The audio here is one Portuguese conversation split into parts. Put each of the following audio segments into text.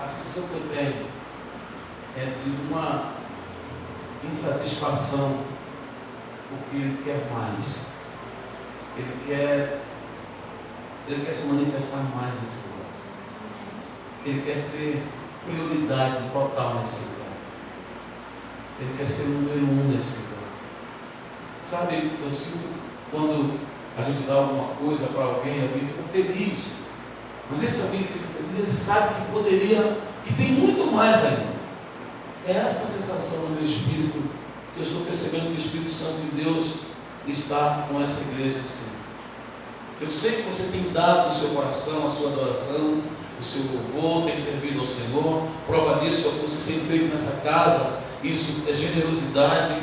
a sensação que eu tenho é de uma insatisfação, porque ele quer mais. Ele quer se manifestar mais nesse lugar. Ele quer ser prioridade total nesse lugar. Ele quer ser o número 1 nesse lugar. Sabe, eu sinto quando a gente dá alguma coisa para alguém fica feliz. Mas esse alguém que fica feliz, ele sabe que poderia, que tem muito mais ainda. É essa sensação no meu espírito, que eu estou percebendo que o Espírito Santo de Deus está com essa igreja assim. Eu sei que você tem dado o seu coração, a sua adoração, o seu louvor, tem servido ao Senhor. Prova disso é o que vocês têm feito nessa casa. Isso é generosidade.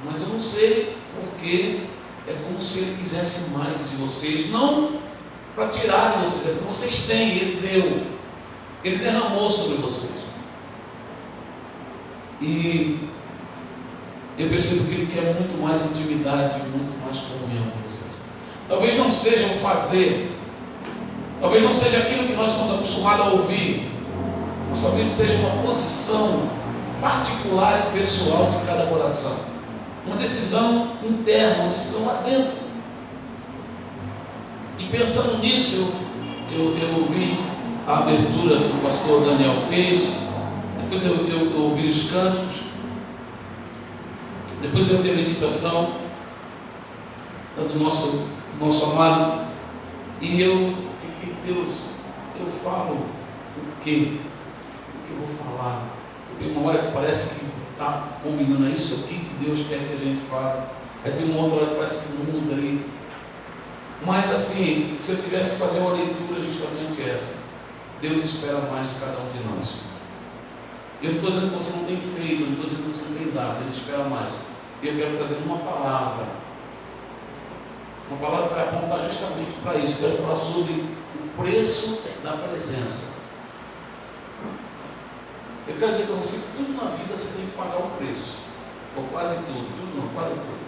Mas eu não sei porque é como se Ele quisesse mais de vocês. Não para tirar de vocês, é porque vocês têm, Ele deu. Ele derramou sobre vocês. E eu percebo que Ele quer muito mais intimidade, muito mais comunhão com vocês. Talvez não seja o fazer, talvez não seja aquilo que nós estamos acostumados a ouvir, mas talvez seja uma posição particular e pessoal de cada coração, uma decisão interna, uma decisão lá dentro. E pensando nisso, eu ouvi a abertura que o pastor Daniel fez, depois eu ouvi os cânticos, depois eu ouvi a ministração do nosso amado, e eu fiquei, Deus, eu falo o que eu vou falar? Tem uma hora que parece que está combinando isso aqui que Deus quer que a gente fale, aí tem uma outra hora que parece que muda aí. Mas assim, se eu tivesse que fazer uma leitura justamente essa, Deus espera mais de cada um de nós. Eu não estou dizendo que você não tem feito, eu não estou dizendo que você não tem dado, Ele espera mais. Eu quero trazer uma palavra que vai apontar justamente para isso. Eu quero falar sobre o preço da presença. Eu quero dizer para você que tudo na vida você tem que pagar um preço, ou quase tudo não, quase tudo.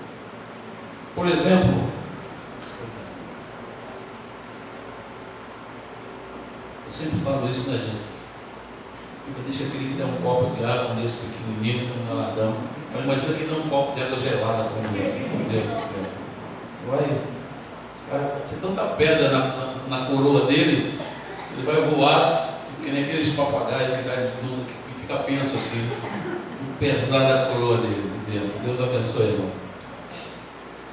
Por exemplo, eu sempre falo isso, né, gente? Eu disse que eu queria que der um copo de água nesse pequenininho, um galadão. Eu imagino que dá um copo de água gelada como esse, meu Deus do céu. Vai, esse cara pode ser tanta pedra na coroa dele, ele vai voar, que nem aqueles papagaios que fica penso assim, pesar a coroa dele. Deus abençoe, irmão.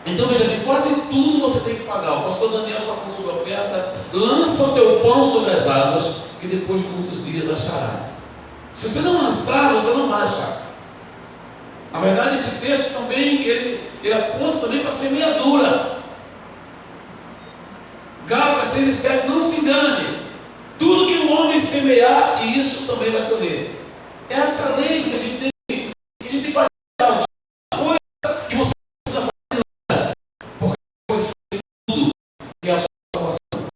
Então veja bem, quase tudo você tem que pagar. O pastor Daniel está com sua oferta. Lança o teu pão sobre as águas, que depois de muitos dias acharás. Se você não lançar, você não vai achar. Na verdade, esse texto também, ele aponta também para a semeadura. Gálatas 6:7, não se engane. Tudo que o homem semear, e isso também vai colher. É essa lei que a gente tem que fazer algo. Coisa que você precisa fazer, porque foi feito tudo, que é a sua salvação.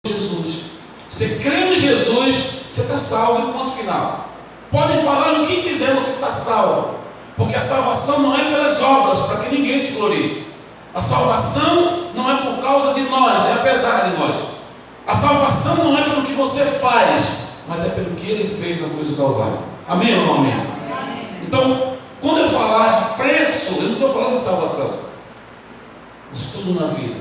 Jesus. Você crê em Jesus, você está salvo, ponto final. Podem falar o que quiser, você está salvo, porque a salvação não é pelas obras, para que ninguém se glorie. A salvação não é por causa de nós, é apesar de nós. A salvação não é pelo que você faz, mas é pelo que Ele fez na cruz do Calvário. Amém ou não amém? Então, quando eu falar de preço, eu não estou falando de salvação, mas tudo na vida.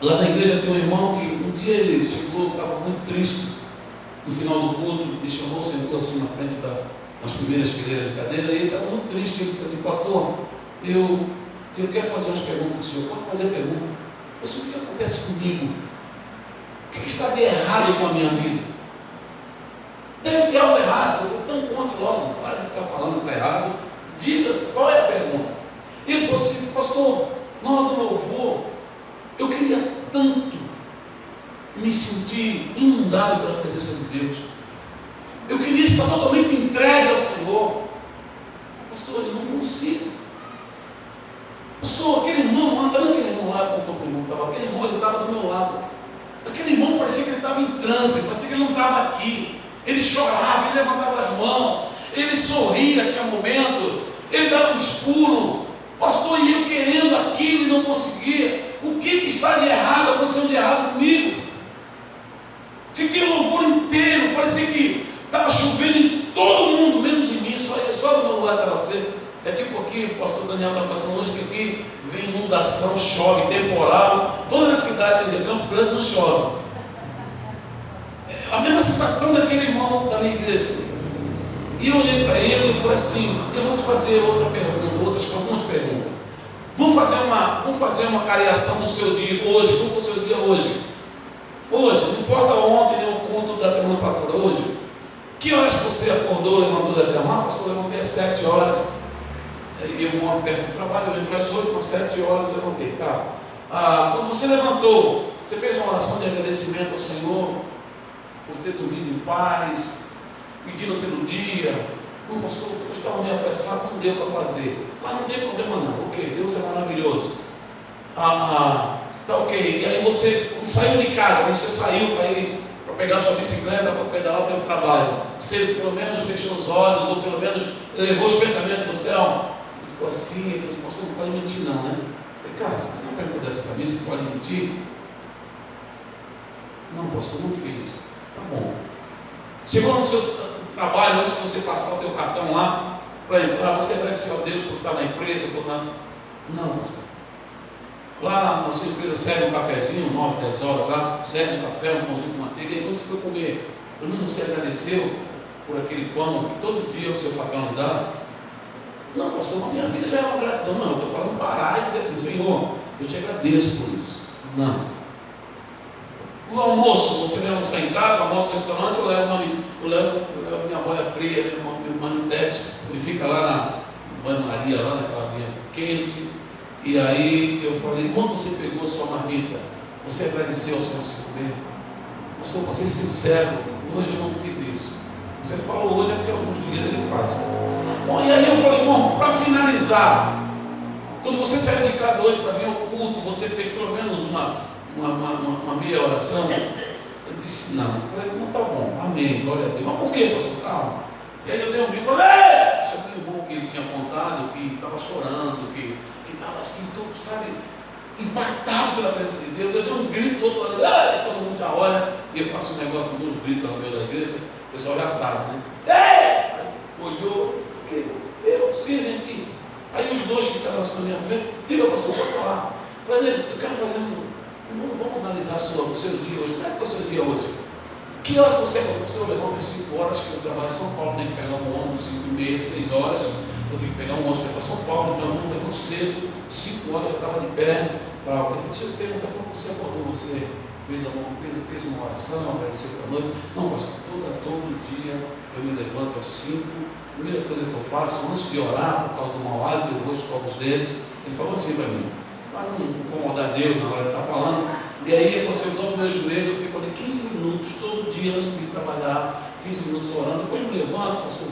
Lá na igreja tem um irmão que um dia ele chegou, estava muito triste. No final do culto, me chamou, sentou assim na frente das primeiras fileiras de cadeira, e ele estava muito triste. Ele disse assim: pastor, eu quero fazer umas perguntas para o senhor. Pode fazer pergunta? Pastor, o que acontece comigo? O que está de errado com a minha vida? Deve ter algo errado. Eu não conte logo, para de ficar falando que está errado. Diga qual é a pergunta. Ele falou assim: pastor, na hora do louvor, eu queria tanto me sentir inundado pela presença de Deus. Eu queria estar totalmente entregue ao Senhor. Pastor, eu não consigo. Pastor, aquele irmão, andando aquele irmão lá, contou para o irmão que estava, aquele irmão, ele estava do meu lado. Aquele irmão parecia que ele estava em transe, parecia que ele não estava aqui. Ele chorava, ele levantava as mãos, ele sorria, tinha momento, ele dava uns pulos. Pastor, e eu querendo aquilo e não conseguia. O que está de errado, aconteceu de errado comigo? Fiquei louvor parecia que estava chovendo em todo mundo, menos em mim, só no meu lugar estava seco. É tipo aqui, o pastor Daniel está passando hoje, que aqui vem inundação, chove, temporal, toda a cidade de Campo Grande não chove. A mesma sensação daquele irmão da minha igreja. E eu olhei para ele e falei assim: eu vou te fazer outra pergunta, algumas perguntas. Vamos fazer uma cariação do seu dia hoje. Como foi o seu dia hoje? Hoje, não importa ontem nem o culto da semana passada, hoje. Que horas que você acordou, levantou da cama? Pastor, eu levantei às 7 horas. Eu moro perto do trabalho, eu entro às 8, às 7 horas eu levantei. Tá. Quando você levantou, você fez uma oração de agradecimento ao Senhor por ter dormido em paz, pedindo pelo dia. Não, pastor, eu estava meio apressado, não deu para fazer. Mas não tem problema não, ok, Deus é maravilhoso. Tá ok. E aí você saiu de casa, quando você saiu para ir para pegar sua bicicleta, para pedalar para o trabalho, você pelo menos fechou os olhos, ou pelo menos levou os pensamentos para o céu, e ficou assim, e falou assim: pastor, não pode mentir não, né? Eu falei: cara, você não pergunta dessa para mim, você pode mentir? Não, pastor, não fiz. Tá bom. Chegou no seu trabalho, antes de você passar o teu cartão lá para entrar, você agradeceu a Deus por estar na empresa, por nada? Não, pastor. Lá na sua empresa serve um cafezinho, 9, 10 horas lá, serve um café, um pãozinho com manteiga, e quando você foi comer, pelo menos você agradeceu por aquele pão que todo dia o seu patrão lhe dá? Não, pastor, a minha vida já é uma gratidão. Não, eu estou falando parar e dizer assim: Senhor, eu te agradeço por isso. Não. O almoço, você vai almoçar em casa, almoço no restaurante, eu levo minha boia fria, meu manitete, ele fica lá na banho-maria, lá naquela aguinha quente. E aí eu falei: quando você pegou a sua marmita, você agradeceu ao Senhor de comer? Pastor, para ser sincero, hoje eu não fiz isso. Você falou hoje, é porque alguns dias ele faz. Bom, e aí eu falei: bom, para finalizar, quando você saiu de casa hoje para vir ao culto, você fez pelo menos uma meia oração? Eu disse: não. Eu falei: não, tá bom, amém, glória a Deus. Mas por quê, pastor? Calma. E aí eu dei um grito, falei: chamei o irmão que ele tinha contado, que estava chorando, que estava assim, todo, sabe, impactado pela presença de Deus. Eu dei um grito do outro lado, todo mundo já olha, e eu faço um negócio com um grito no meio da igreja, o pessoal já sabe, né? Aí olhou, eu sei, né? Aí os dois ficaram assim na minha frente: diga, pastor, pode falar. Eu falei: eu quero fazer vamos analisar o seu dia hoje. Como é que foi o seu dia hoje? Que horas você acordou? Eu levantei 5 horas, que eu trabalho em São Paulo, tenho que pegar um ônibus 5h30, 6 horas, eu tenho que pegar um ônibus para ir para São Paulo, meu irmão levou cedo, 5 horas eu estava de pé. Eu falei: deixa eu perguntar como você acordou, você fez uma oração, agradeceu pela noite? Não, pastor, todo dia eu me levanto às 5, a primeira coisa que eu faço, antes de orar, por causa do mau hálito, eu vou escovar os dedos. Ele falou assim para mim, para não incomodar Deus na hora que ele está falando. E aí ele falou assim: eu dobro meu joelho, eu fico ali 15 minutos todo dia antes de ir trabalhar, 15 minutos orando, depois eu me levanto, pastor,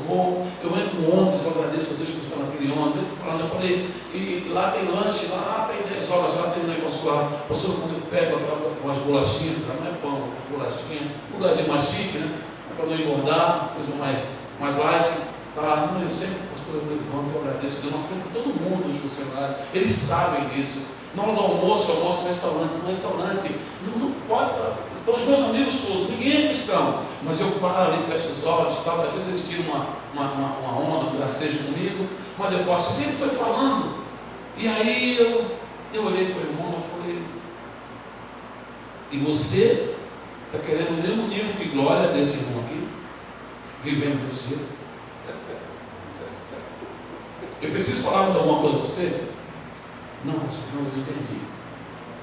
eu entro no ônibus, eu agradeço a Deus por estar naquele ônibus. Eu falei: e lá tem lanche, lá tem 10 horas, lá tem um negócio lá, pastor, quando eu pego umas bolachinhas, não é pão, umas bolachinhas, um lugarzinho mais chique, né? Para não engordar, coisa mais light. Não, eu sempre, pastor, eu levanto, eu agradeço a Deus na frente de todo mundo, dos funcionários, eles sabem disso. Na hora do almoço, eu almoço no restaurante, não pode, estão os meus amigos todos, ninguém é cristão, mas eu paro ali, fecho os olhos, tal, às vezes eles tiram uma onda, um gracejo comigo, mas eu faço, assim, ele foi falando, e aí eu olhei para o irmão e falei: e você está querendo o mesmo nível de glória desse irmão aqui, vivendo desse jeito? Eu preciso falar mais alguma coisa para você? Não, eu entendi.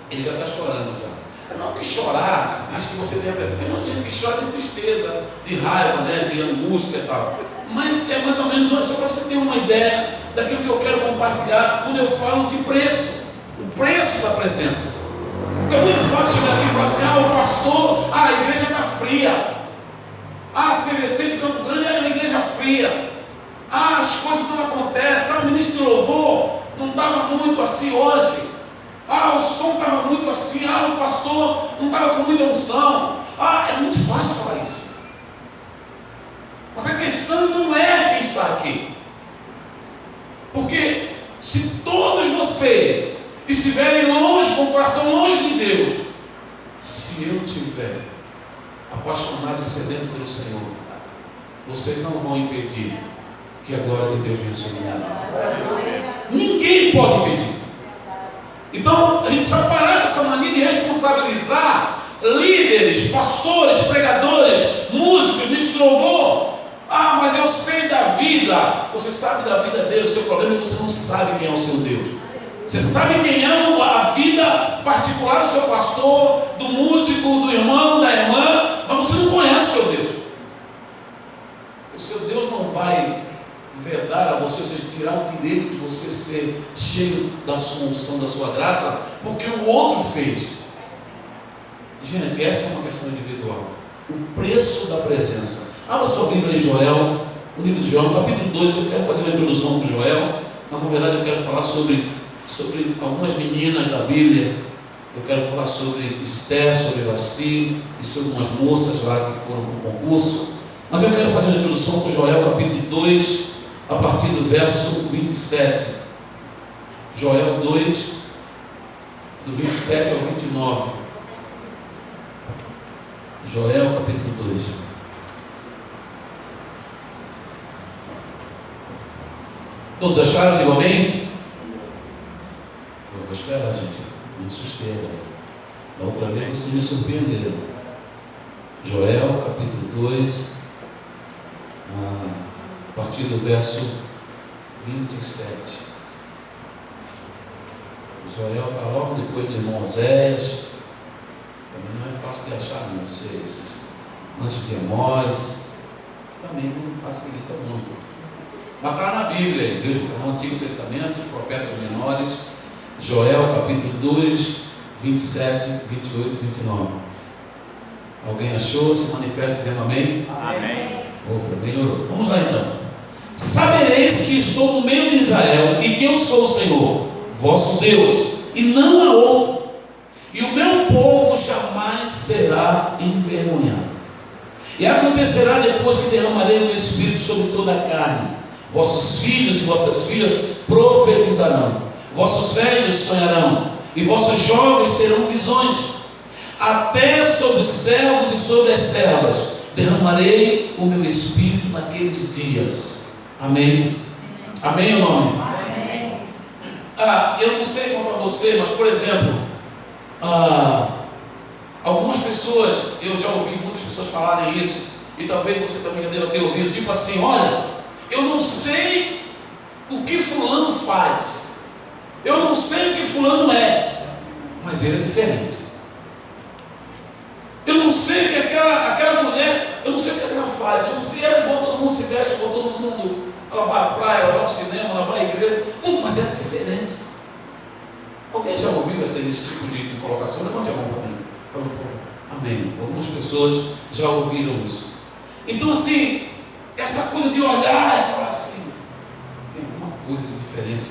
Ele já está chorando já. Não que chorar diz que você tem muita gente que chora de tristeza, de raiva, né, de angústia e tal. Mas é mais ou menos, só para você ter uma ideia daquilo que eu quero compartilhar quando eu falo de preço, o preço da presença. Porque é muito fácil chegar aqui e falar assim: o pastor, a igreja está fria. A CVC de Campo Grande é uma igreja fria. As coisas não acontecem. O ministro de louvor não estava muito assim hoje. O som estava muito assim. O pastor não estava com muita unção. É muito fácil falar isso. Mas a questão não é quem está aqui. Porque se todos vocês estiverem longe, com o coração longe de Deus, se eu tiver a paz apaixonado e sedento pelo Senhor, vocês não vão impedir que a glória de Deus venha sobre nós. Ninguém pode impedir. Então, a gente precisa parar com essa mania de responsabilizar líderes, pastores, pregadores, músicos, ministros de louvor. Ah, mas eu sei da vida. Você sabe da vida dele. O seu problema é que você não sabe quem é o seu Deus. Você sabe quem é a vida particular do seu pastor, do músico, do irmão, da irmã, mas você não conhece o seu Deus. O seu Deus não vai vedar a você, ou seja, tirar o direito de você ser cheio da sua unção, da sua graça, porque o outro fez. Gente, essa é uma questão individual. O preço da presença. Abra sua Bíblia em Joel, o livro de Joel, capítulo 2. Eu quero fazer uma introdução para Joel, mas na verdade eu quero falar sobre algumas meninas da Bíblia. Eu quero falar sobre Esther, sobre Vasti e sobre umas moças lá que foram para o concurso. Mas eu quero fazer uma introdução para Joel, capítulo 2, a partir do verso 27. Joel 2, do 27 ao 29. Joel, capítulo 2. Todos acharam? Digam amém? Eu vou esperar, gente. Me assustei. Da outra vez vocês me surpreenderam. Joel, capítulo 2, a partir do verso 27. Joel está logo depois do irmão Oséias. Também não é fácil de achar, não. Esses antes de Amós também não facilita muito. Mas está na Bíblia, no Antigo Testamento, os profetas menores. Joel, capítulo 2, 27, 28 e 29. Alguém achou? Se manifesta dizendo amém? Amém. Opa, melhorou. Vamos lá então. Sabereis que estou no meio de Israel e que eu sou o Senhor, vosso Deus, e não há outro. E o meu povo jamais será envergonhado. E acontecerá depois que derramarei o meu Espírito sobre toda a carne. Vossos filhos e vossas filhas profetizarão. Vossos velhos sonharão. E vossos jovens terão visões. Até sobre os servos e sobre as servas derramarei o meu Espírito naqueles dias. Amém? Amém ou não amém? Amém. Eu não sei quanto a você, mas por exemplo, algumas pessoas, eu já ouvi muitas pessoas falarem isso, e talvez você também já deva ter ouvido, tipo assim: olha, eu não sei o que fulano faz, eu não sei o que fulano é, mas ele é diferente. Eu não sei o que aquela mulher, eu não sei o que ela faz, eu não sei, ela é boa, todo mundo se veste, boa, todo mundo, ela vai à praia, ela vai ao cinema, ela vai à igreja, tudo, mas é diferente. Alguém já ouviu esse tipo de colocação? Levante a mão para mim. Amém. Algumas pessoas já ouviram isso. Então assim, essa coisa de olhar e falar assim, tem alguma coisa de diferente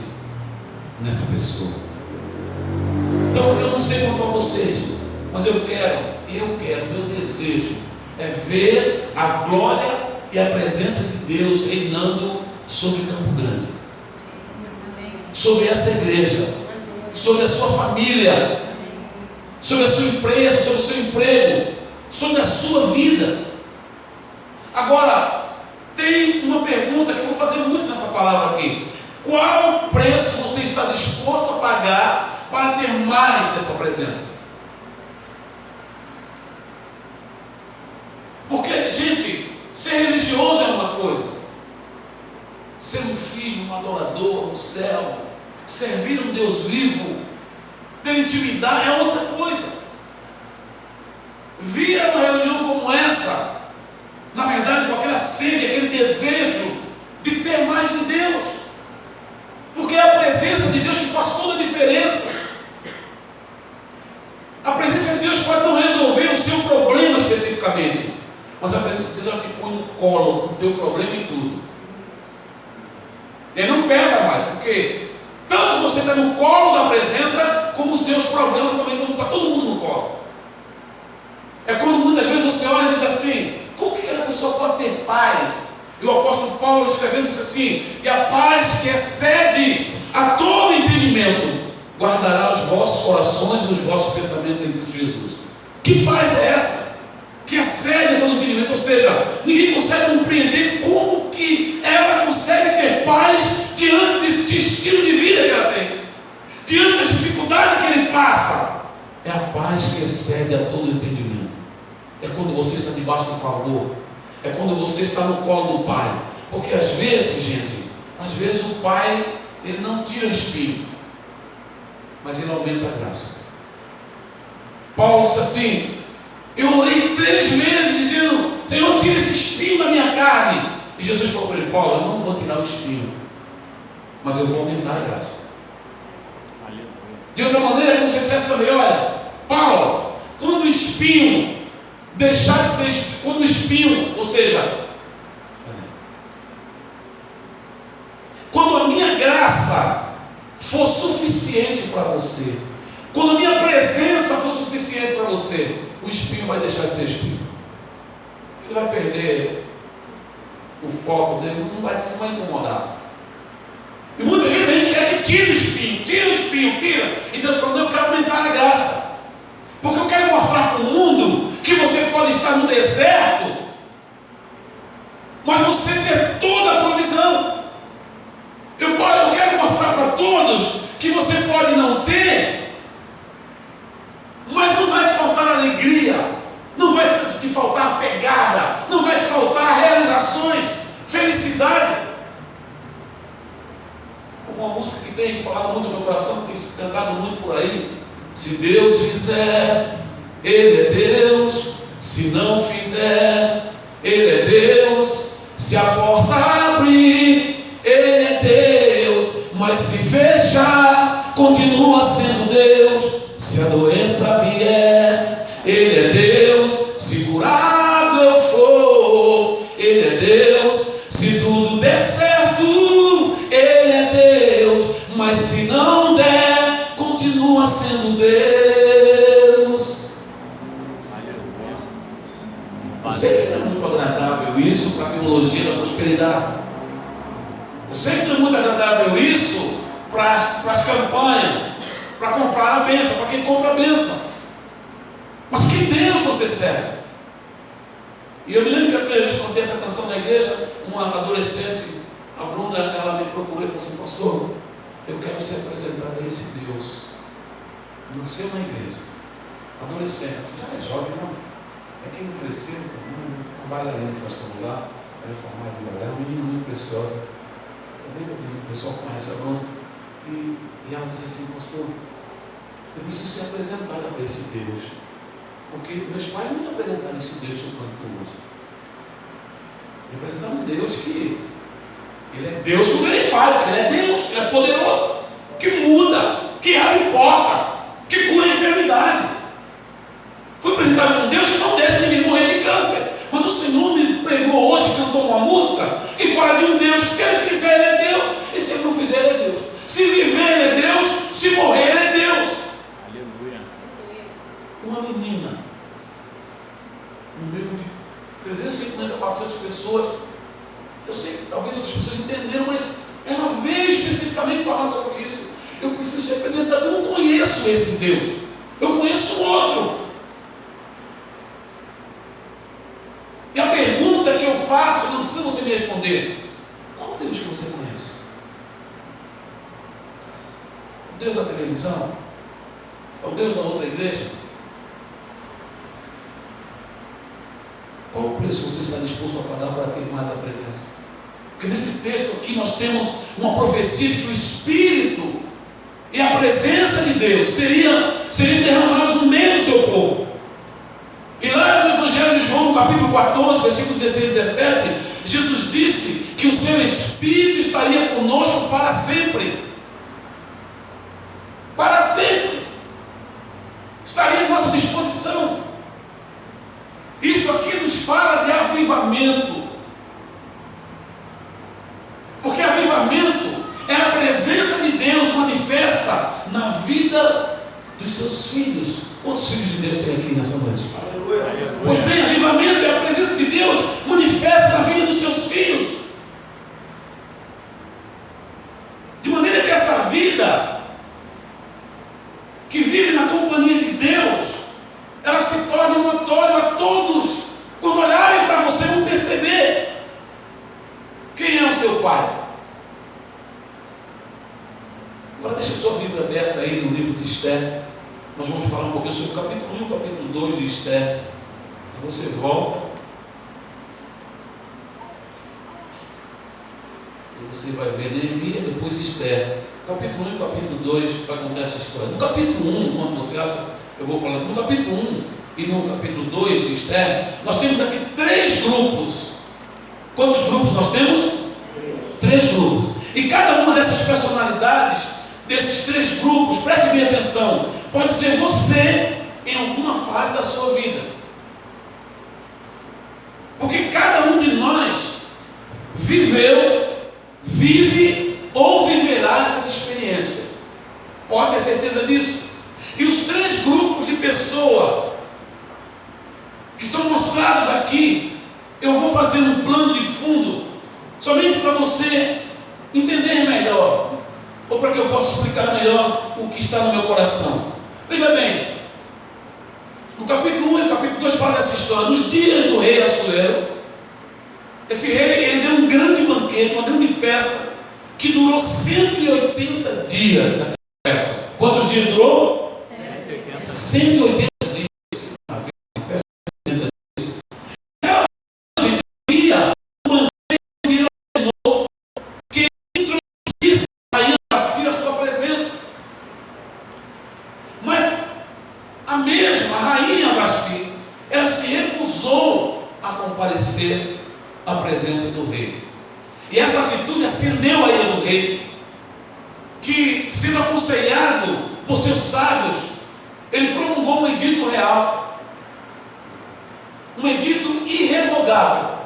nessa pessoa. Então eu não sei quanto a vocês, mas eu quero, meu desejo é ver a glória e a presença de Deus reinando sobre Campo Grande, sobre essa igreja, sobre a sua família, sobre a sua empresa, sobre o seu emprego, sobre a sua vida. Agora, tem uma pergunta que eu vou fazer muito nessa palavra aqui: qual preço você está disposto a pagar para ter mais dessa presença? Porque, gente, ser religioso é uma coisa, ser um filho, um adorador, um servo, servir um Deus vivo, ter intimidade é outra coisa. Vir a uma reunião como essa, na verdade com aquela sede, aquele desejo de ter mais de Deus, porque é a presença de Deus que faz toda a diferença. A presença de Deus pode não resolver o seu problema especificamente, mas a presença de Deus é o que põe no colo o teu problema e tudo. Ele não pesa mais, porque tanto você está no colo da presença, como os seus problemas também está todo mundo no colo. É quando muitas vezes você olha e diz assim: como que aquela pessoa pode ter paz? E o apóstolo Paulo escrevendo disse assim: e a paz que excede a todo entendimento guardará os vossos corações e os vossos pensamentos em Cristo Jesus. Que paz é essa? que excede todo entendimento, ou seja, ninguém consegue compreender como que ela consegue ter paz diante desse estilo de vida que ela tem, diante das dificuldades que ele passa. É a paz que excede a todo entendimento. É quando você está debaixo do favor, é quando você está no colo do Pai, porque às vezes, gente, às vezes o Pai, ele não tira o espinho, mas ele aumenta a graça. Paulo disse assim: eu orei 3 vezes dizendo, Senhor, tira esse espinho da minha carne. E Jesus falou para ele: Paulo, eu não vou tirar o espinho, mas eu vou aumentar a graça. De outra maneira, como você dissesse também: olha, Paulo, quando o espinho deixar de ser, quando o espinho, ou seja, quando a minha graça for suficiente para você, quando a minha presença for suficiente para você, o espinho vai deixar de ser espinho. Ele vai perder o foco dele, não vai incomodar. E muitas vezes a gente quer que tire o espinho, tira. E Deus falou: eu quero aumentar a graça, porque eu quero mostrar para o mundo que você pode estar no deserto, mas você ter toda a provisão. Eu quero mostrar para todos que você pode não ter, mas não vai te faltar alegria, não vai te faltar pegada, não vai te faltar realizações, felicidade. Uma música que tem falado muito no meu coração, tem cantado muito por aí: se Deus fizer, Ele é Deus; se não fizer, Ele é Deus; se a porta abrir, Ele é Deus; mas se fechar, continua sendo Deus. Se a doença vier, Ele é Deus; se curado eu for, Ele é Deus; se tudo der certo, Ele é Deus; mas se não der, continua sendo Deus. Eu sei que não é muito agradável isso para a teologia da prosperidade. Eu sei que não é muito agradável isso para as campanhas, para comprar a bênção, para quem compra a bênção. Mas que Deus você serve? E eu me lembro que a primeira vez que eu cantei essa canção na igreja, uma adolescente, a Bruna, ela me procurou e falou assim: pastor, eu quero ser apresentado a esse Deus. Nasceu na igreja, adolescente, já é jovem, não? É quem não cresceu, uma bailarina que nós estamos lá, ela é formada em balé, uma menina muito preciosa. Talvez o pessoal conhece a Bruna. E ela disse assim: pastor, eu preciso ser apresentada para esse Deus, porque meus pais não me apresentaram esse Deus que eu canto hoje. Me apresentaram um Deus que Ele é Deus quando Ele fala, porque Ele é Deus, Ele é poderoso, que muda, que abre porta, que cura a enfermidade. Fui apresentado um Deus que não deixa ninguém morrer de câncer. Mas o Senhor me pregou hoje, cantou uma música e fala de um Deus que, se Ele fizer, Ele é Deus, e se Ele não fizer, Ele é Deus. Se viver, Ele é Deus; se morrer, Ele é Deus. Aleluia. Uma menina, no meio de 350, 400 pessoas, eu sei que talvez outras pessoas entenderam, mas ela veio especificamente falar sobre isso. Eu preciso ser apresentado. Eu não conheço esse Deus, eu conheço outro. E a pergunta que eu faço, não precisa você me responder: qual Deus que você conhece? O Deus da televisão? É o Deus da outra igreja? Qual o preço você está disposto a pagar para ter mais da presença? Porque nesse texto aqui nós temos uma profecia de que o Espírito e a presença de Deus seriam derramados no meio do seu povo. E lá no Evangelho de João, no capítulo 14, versículos 16 e 17, Jesus disse que o seu Espírito estaria conosco para sempre. Para sempre. Estaria à nossa disposição. Isso aqui nos fala de avivamento. Porque avivamento é a presença de Deus manifesta na vida dos seus filhos. Quantos filhos de Deus tem aqui nessa noite? Pois bem, avivamento é a presença de Deus manifesta na vida dos seus filhos. De maneira que essa vida que vive na companhia de Deus, ela se torna notória a todos. seu pai. Agora deixa a sua Bíblia aberta aí no livro de Esther. Nós vamos falar um pouquinho sobre o capítulo 1 e o capítulo 2 de Esther. Você volta e você vai ver Neemias, depois Esther. Capítulo 1 e capítulo 2 vai contar essa história. No capítulo 1, quando você acha, eu vou falar, no capítulo 1 e no capítulo 2 de Esther, nós temos aqui 3 grupos. Quantos grupos nós temos? 3 grupos. E cada uma dessas personalidades, desses 3 grupos, preste bem atenção, pode ser você em alguma fase da sua vida. Porque cada um de nós viveu, vive ou viverá essa experiência. Pode ter certeza disso. E os 3 grupos de pessoas que são mostrados aqui, eu vou fazer um plano de fundo, somente para você entender melhor, ou para que eu possa explicar melhor o que está no meu coração. Veja bem, no capítulo 1 e no capítulo 2 fala dessa história. Nos dias do rei Assuero, esse rei, ele deu um grande banquete, uma grande festa, que durou 180 dias. A festa. Quantos dias durou? 180 dias. A festa de 180 dias. Ela havia um banquete novo que introduzisse a sua presença. Mas a mesma rainha Vasti, ela se recusou a comparecer à presença do rei. E essa atitude acendeu a ira do rei, que, sendo aconselhado por seus sábios, ele promulgou um edito real, um edito irrevogável,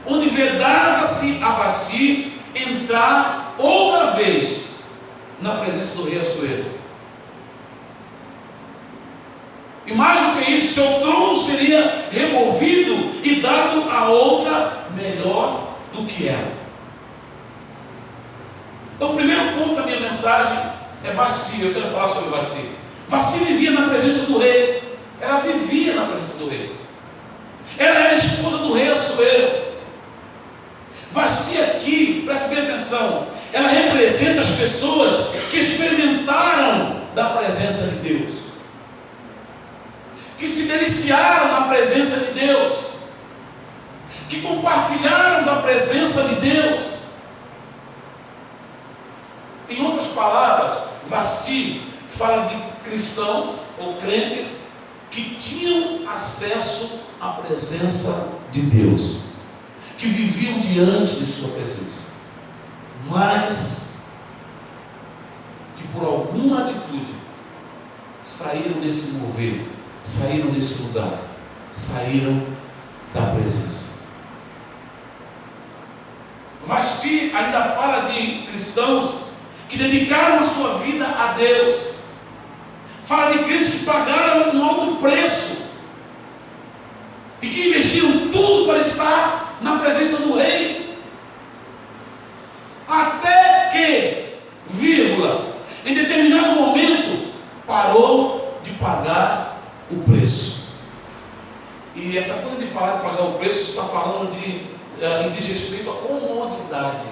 onde vedava-se a Vasti entrar outra vez na presença do rei Assuero. E mais do que isso, seu trono seria removido e dado a outra melhor do que ela. Então, o primeiro ponto da minha mensagem é Vasti. Eu quero falar sobre Vasti. Vasti vivia na presença do rei. Ela vivia na presença do rei. Ela era esposa do rei Assuero. Vasti aqui, preste bem atenção, ela representa as pessoas que experimentaram da presença de Deus, que se deliciaram na presença de Deus, que compartilharam da presença de Deus. Em outras palavras, Vasti fala de cristãos ou crentes que tinham acesso à presença de Deus, que viviam diante de sua presença, mas que por alguma atitude saíram desse mover, saíram desse lugar, saíram da presença. Vasti ainda fala de cristãos que dedicaram a sua vida a Deus. Fala de crentes que pagaram um alto preço e que investiram tudo para estar na presença do rei, até que, vírgula, em determinado momento parou de pagar o preço. E essa coisa de parar de pagar o preço está falando diz respeito à comodidade,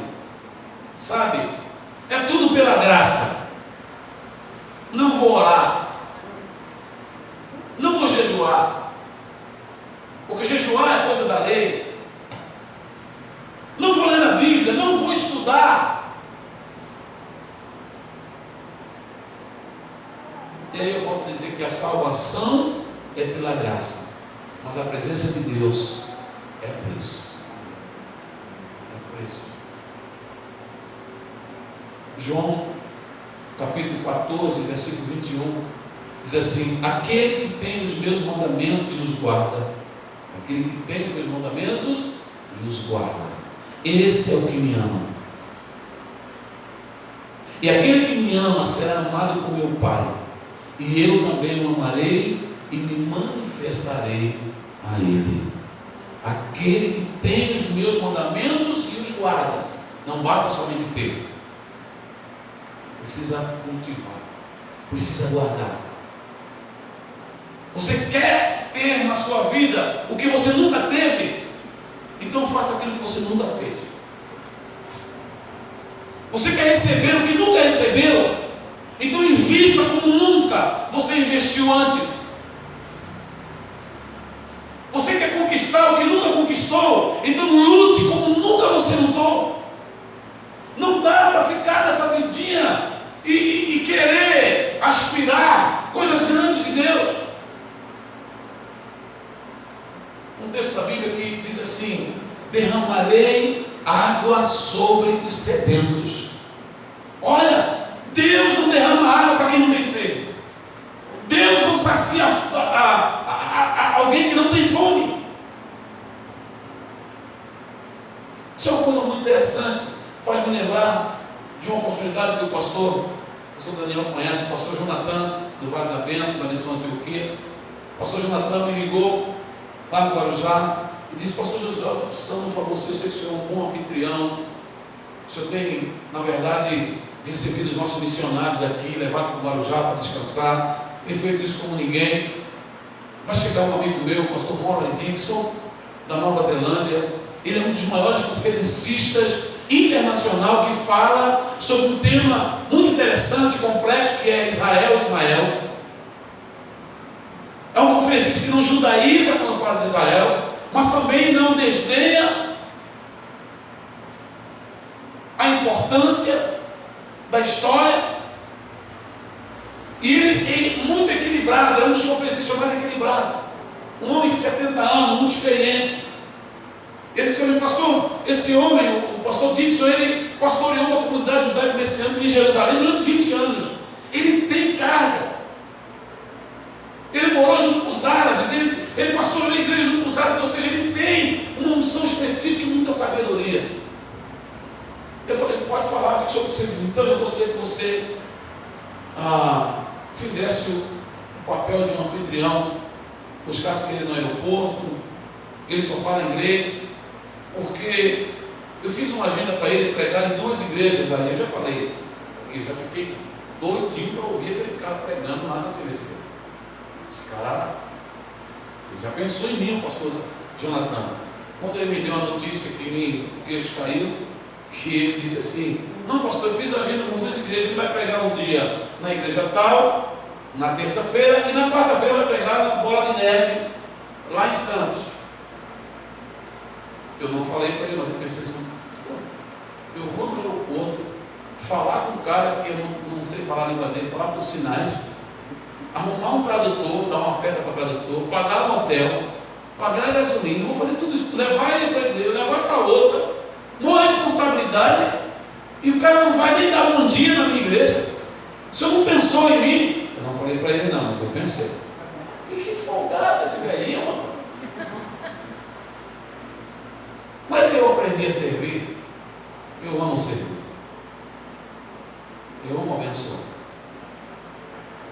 sabe? É tudo pela graça. Não vou orar, não vou jejuar, porque jejuar é coisa da lei. Não vou ler a Bíblia, não vou estudar. E aí eu volto a dizer que a salvação é pela graça, mas a presença de Deus é preço. É preço. João, capítulo 14, versículo 21, diz assim: aquele que tem os meus mandamentos e os guarda, aquele que tem os meus mandamentos e os guarda, esse é o que me ama. E aquele que me ama será amado por meu Pai, e eu também o amarei e me manifestarei a ele. Aquele que tem os meus mandamentos e os guarda. Não basta somente ter, precisa cultivar, precisa guardar. Você quer ter na sua vida o que você nunca teve? Então faça aquilo que você nunca fez. Você quer receber o que nunca recebeu? Então invista como nunca você investiu antes. Você quer conquistar o que nunca conquistou? Então lute como nunca você lutou. Não dá para ficar nessa vidinha e querer aspirar coisas grandes de Deus. Um texto da Bíblia que diz assim: derramarei água sobre os sedentos. Olha, Deus não derrama água para quem não tem sede. Deus não sacia alguém que não tem fome. Isso é uma coisa muito interessante. Faz-me lembrar de uma oportunidade que o pastor Daniel conhece, o pastor Jonathan, do Vale da Bênção, da Missão Antioquia. O pastor Jonathan me ligou lá no Guarujá e disse: pastor Josué, eu estou precisando para você, eu sei que o senhor é um bom anfitrião, o senhor tem, na verdade, recebido os nossos missionários aqui, levado para o Guarujá para descansar, tem feito isso como ninguém. Vai chegar um amigo meu, o pastor Ronald Dixon, da Nova Zelândia. Ele é um dos maiores conferencistas internacional que fala sobre um tema muito interessante e complexo, que é Ismael. É um conferencista que não judaiza quando fala de Israel, mas também não desdenha a importância da história. E ele muito equilibrado, é um dos conferencistas mais equilibrados. Um homem de 70 anos, muito experiente. Ele disse: pastor, esse homem, o pastor Dixon, ele pastoreou uma comunidade judaica messiânica em Jerusalém durante 20 anos. Ele tem carga. Ele morou junto com os árabes, ele pastoreou a igreja junto com os árabes, ou seja, ele tem uma unção específica e muita sabedoria. Eu falei: pode falar o que o senhor precisa. Então eu gostaria que você fizesse o papel de um anfitrião, buscasse ele no aeroporto. Ele só fala inglês, porque eu fiz uma agenda para ele pregar em 2 igrejas aí. Eu já falei, eu já fiquei doidinho para ouvir aquele cara pregando lá na CBC. Esse cara, ele já pensou em mim, o pastor Jonathan. Quando ele me deu a notícia que o queijo caiu, que ele disse assim: não, pastor, eu fiz a agenda com 2 igrejas, ele vai pregar um dia na igreja tal, na terça-feira, e na quarta-feira vai pregar na Bola de Neve, lá em Santos. Eu não falei para ele, mas eu pensei assim: eu vou no aeroporto falar com o cara que eu não sei falar a língua dele, falar por sinais, arrumar um tradutor, dar uma oferta para o tradutor, pagar um hotel, pagar a gasolina, vou fazer tudo isso, levar ele para a igreja, levar para outra, uma responsabilidade, e o cara não vai nem dar bom dia na minha igreja. O senhor não pensou em mim? Eu não falei para ele não, mas eu pensei. E que folgado esse velhinho, mano. Mas eu aprendi a servir. Eu amo servir. Eu amo abençoar.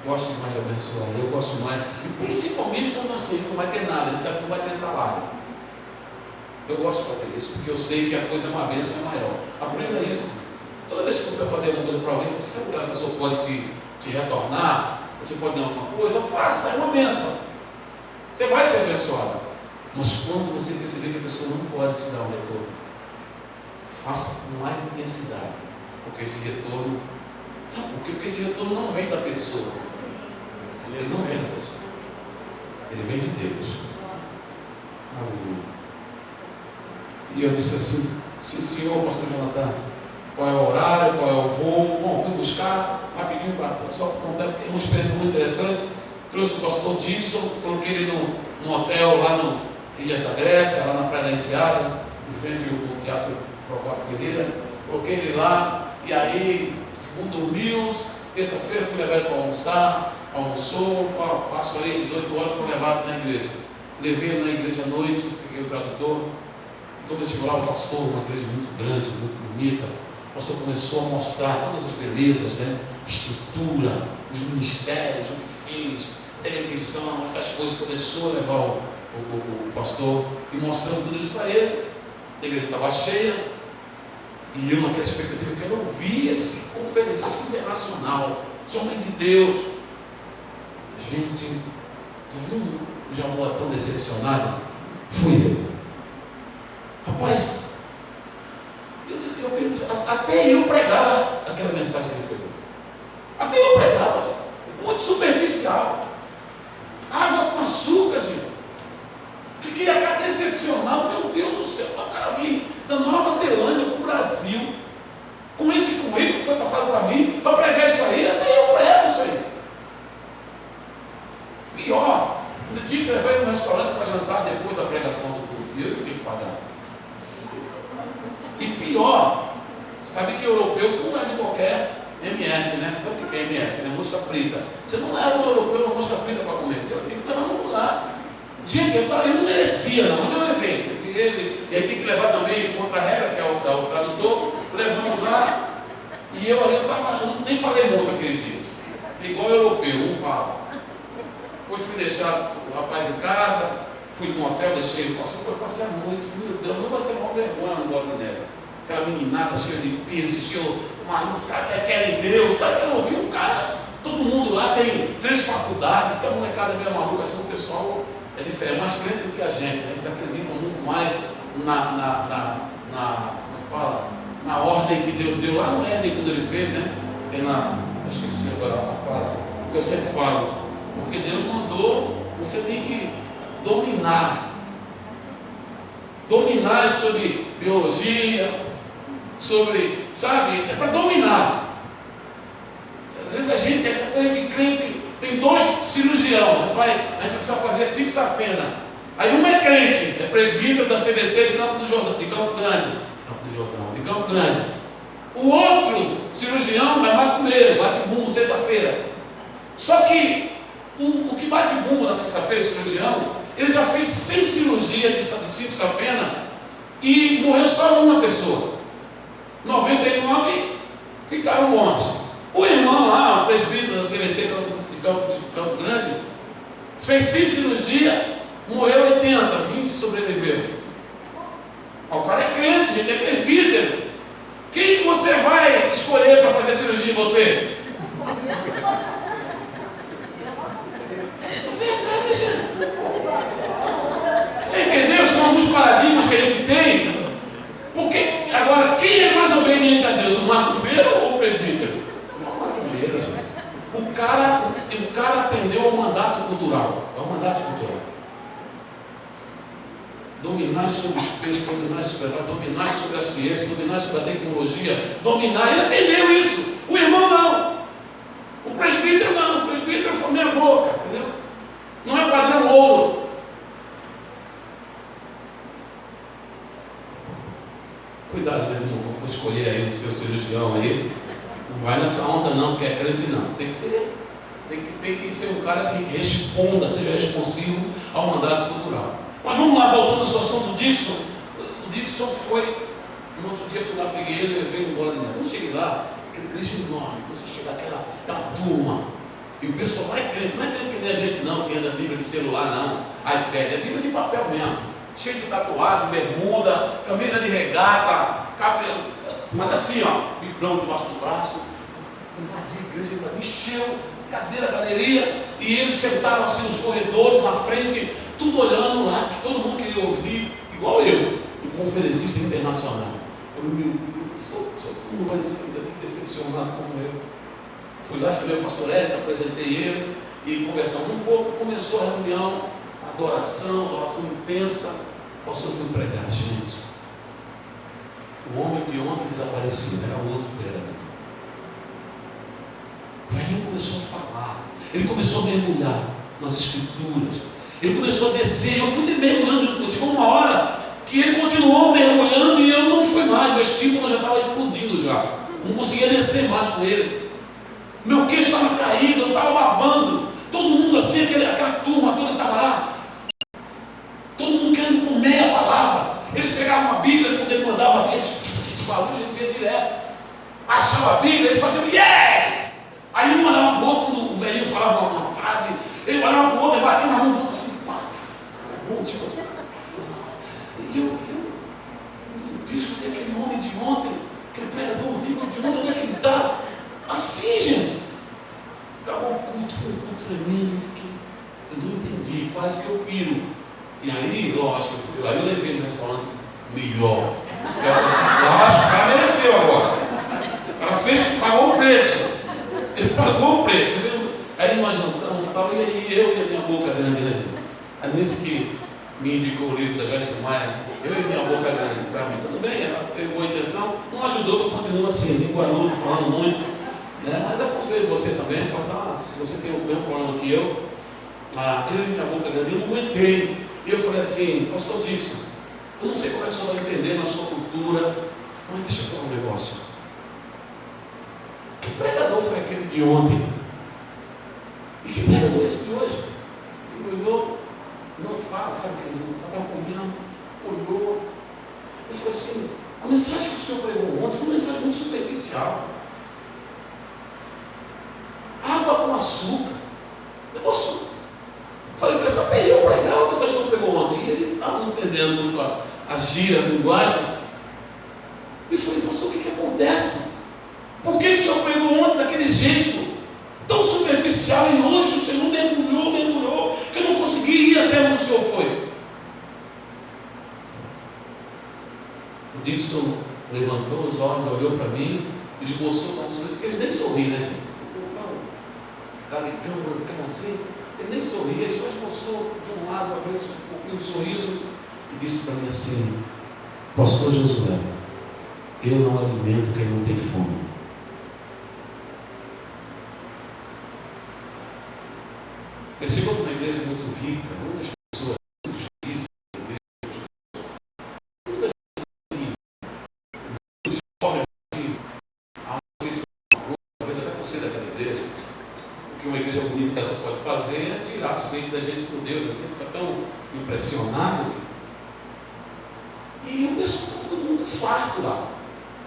Gosto demais de abençoar. Eu gosto mais. E principalmente quando eu sei que não vai ter nada, a gente sabe que não vai ter salário. Eu gosto de fazer isso, porque eu sei que a coisa é uma bênção, é maior. Aprenda isso. Toda vez que você vai fazer alguma coisa para alguém, você sabe que a pessoa pode te retornar, você pode dar alguma coisa, faça, é uma bênção. Você vai ser abençoado. Mas quando você perceber que a pessoa não pode te dar um retorno, faça com mais intensidade, porque esse retorno, sabe por quê? Porque esse retorno não vem da pessoa, ele não vem da pessoa, ele vem de Deus. Aleluia. E eu disse assim: sim senhor, pastor Jonathan, qual é o horário, qual é o voo? Bom, fui buscar rapidinho para só contar, porque é uma experiência muito interessante. Trouxe o pastor Dixon, coloquei ele no hotel lá no Ilhas da Grécia, lá na Praia da Enseada, em frente ao Teatro Procópio Pereira. Coloquei ele lá, e aí, segundo dormiu, terça-feira fui levar ele para almoçar, almoçou, passou aí 18 horas para levar na igreja. Levei ele na igreja à noite, peguei o tradutor. Quando ele chegou lá, o pastor, uma igreja muito grande, muito bonita, o pastor começou a mostrar todas as belezas, né? A estrutura, os ministérios, o que fiz, televisão, essas coisas. Começou a levar o pastor e mostrando tudo isso para ele. A igreja estava cheia e eu, naquela expectativa, eu quero ouvir esse conferencista internacional, esse homem de Deus. Gente, tu viu um Jamboa tão decepcionado? Fui eu. Rapaz, eu pensei, até eu pregava Fiquei decepcionado, meu Deus do céu, o cara veio da Nova Zelândia para o Brasil, com esse currículo que foi passado para mim, para pregar isso aí, até eu prego isso aí. Pior, no dia que levei no restaurante para jantar depois da pregação do culto, eu tenho que pagar. E pior, sabe que europeu você não leva em qualquer MF, né? Sabe o que é MF? Né? Mosca frita. Você não leva um europeu uma mosca frita para comer, você tem que levar num lugar. Gente, eu não merecia não, mas eu levei ele, e aí tem que levar também contra a regra, que é o tradutor, levamos lá, e eu nem falei muito aquele dia, igual europeu, não fala. Depois fui deixar o rapaz em casa, fui no hotel, deixei ele, eu passei a noite, meu Deus, não vai ser uma vergonha no Bob Neve. Aquela meninada cheia de piercing, cheio de maluco, os caras querem Deus, os caras querem ouvir um cara, todo mundo lá tem 3 faculdades, então a molecada é meio maluca, assim, o pessoal é diferente, mais crente do que a gente, né? Eles acreditam muito mais na ordem que Deus deu lá no Éden, quando Ele fez, né? Tem eu esqueci agora a frase, que eu sempre falo, porque Deus mandou, você tem que dominar sobre biologia, sobre, sabe, é para dominar. Às vezes a gente, essa coisa de crente, tem 2 cirurgiões, a gente precisa fazer 5 safena. Aí um é crente, é presbítero da CBC de Campo Grande. O outro cirurgião é macumbeiro, bate bumbo sexta-feira. Só que o que bate bumbo na sexta-feira, cirurgião, ele já fez 100 cirurgias de 5 safena e morreu só uma pessoa. 99 ficaram longe. O irmão lá, o presbítero da CBC de Campo Grande, fez 5 cirurgias, morreu 80, 20 sobreviveu. O cara é crente, gente, é presbítero. Quem que você vai escolher para fazer cirurgia em você? É verdade, gente. Você entendeu? São alguns paradigmas que a gente tem. Porque, agora, quem é mais obediente a Deus? O macumbeiro ou o presbítero? O macumbeiro, gente. O cara atendeu ao mandato cultural. É o mandato cultural. Dominar sobre os peixes, dominar sobre a dominar sobre a ciência, dominar sobre a tecnologia, dominar, ele atendeu isso. O irmão não. O presbítero não. O presbítero foi meia boca, entendeu? Não é padrão ouro. Cuidado, meu irmão, quando for escolher aí o seu cirurgião aí, não vai nessa onda não, porque é crente não. Tem que ser um cara que responda, seja responsivo ao mandato cultural. Mas vamos lá, voltando à situação do Dixon. O Dixon foi, no outro dia fui lá, peguei ele, levei no bola de neve. Quando cheguei lá, aquele igreja enorme, começou a chegar aquela turma. E o pessoal vai crente, não é crente que nem a gente não, que anda Bíblia de celular não, iPad, é Bíblia de papel mesmo. Cheio de tatuagem, bermuda, camisa de regata, cabelo, mas assim, ó, biblão debaixo do braço. Invadi a igreja, encheu, cadeira, galeria, e eles sentaram assim nos corredores, na frente, tudo olhando lá, que todo mundo queria ouvir, igual eu, um conferencista internacional. Eu falei, meu Deus, só tu não vai ser decepcionado como eu. Fui lá, chamei o pastor Érico, apresentei ele, e conversando um pouco, começou a reunião, adoração intensa. O pastor foi pregar, gente. O homem de ontem desaparecido era outro pregador. O velhinho começou a falar, ele começou a mergulhar nas escrituras, ele começou a descer, eu fui mergulhando, chegou uma hora que ele continuou mergulhando e eu não fui mais, meu estímulo já estava explodindo já, não conseguia descer mais com ele, meu queixo estava caído, eu estava babando, todo mundo assim, aquela turma toda que estava lá, todo mundo querendo comer a palavra, eles pegavam a Bíblia, quando ele mandava esse barulho, ele vinha direto, achava a Bíblia, eles faziam yes! Aí um olhava para o outro, quando o velhinho falava uma frase, ele olhava para o outro e batia na mão do outro assim, pá, tipo assim. E eu disse que aquele homem de ontem, aquele pregador horrível de ontem, onde é que ele está? Assim, gente. Acabou o culto, foi um culto tremendo, eu não entendi, quase que eu piro. E aí, lógico, aí eu levei no restaurante melhor. Eu acho que o cara mereceu agora. O cara pagou o preço. Ele pagou o preço. Aí nós jantamos, tal, e aí eu e a minha boca grande, né, gente? Aí nesse que me indicou o livro da Joyce Meyer, Eu e Minha Boca Grande, para mim. Tudo bem, ela pegou a intenção, não ajudou, eu continuo assim, linguarudo, falando muito, né? Mas aconselho você também, se você tem o mesmo problema que eu e Minha Boca Grande, eu não aguentei. E eu falei assim, pastor Dixon, eu não sei como é que o senhor vai entender na sua cultura, mas deixa eu falar um negócio. Que pregador foi aquele de ontem? E que pregador é esse de hoje? Ele olhou, não fala, sabe o que ele não estava comendo, olhou. Eu falei assim, a mensagem que o senhor pregou ontem foi uma mensagem muito superficial. Água com açúcar. Negócio. Falei para ele, até eu pregar a mensagem que o senhor pregou ontem. E ele não estava entendendo muito a gíria, a linguagem. E falei, pastor, o que acontece? Por que o senhor pregou ontem daquele jeito? Tão superficial e longe, o Senhor mergulhou, que eu não consegui ir até onde o Senhor foi. O Dixon levantou os olhos, olhou para mim, esboçou com os olhos, porque eles nem sorriam, né, gente? Calegão, assim, ele nem sorria, ele só esboçou de um lado, abriu um pouquinho de sorriso e disse para mim assim, pastor Josué, eu não alimento quem não tem fome. Ele chegou numa igreja muito rica, muitas pessoas muito felizes na igreja, muitas pessoas pobres, talvez até por ser daquela igreja, o que uma igreja bonita dessa pode fazer é tirar a sede da gente por Deus, porque fica tão impressionado. E o pessoal estava todo mundo farto lá.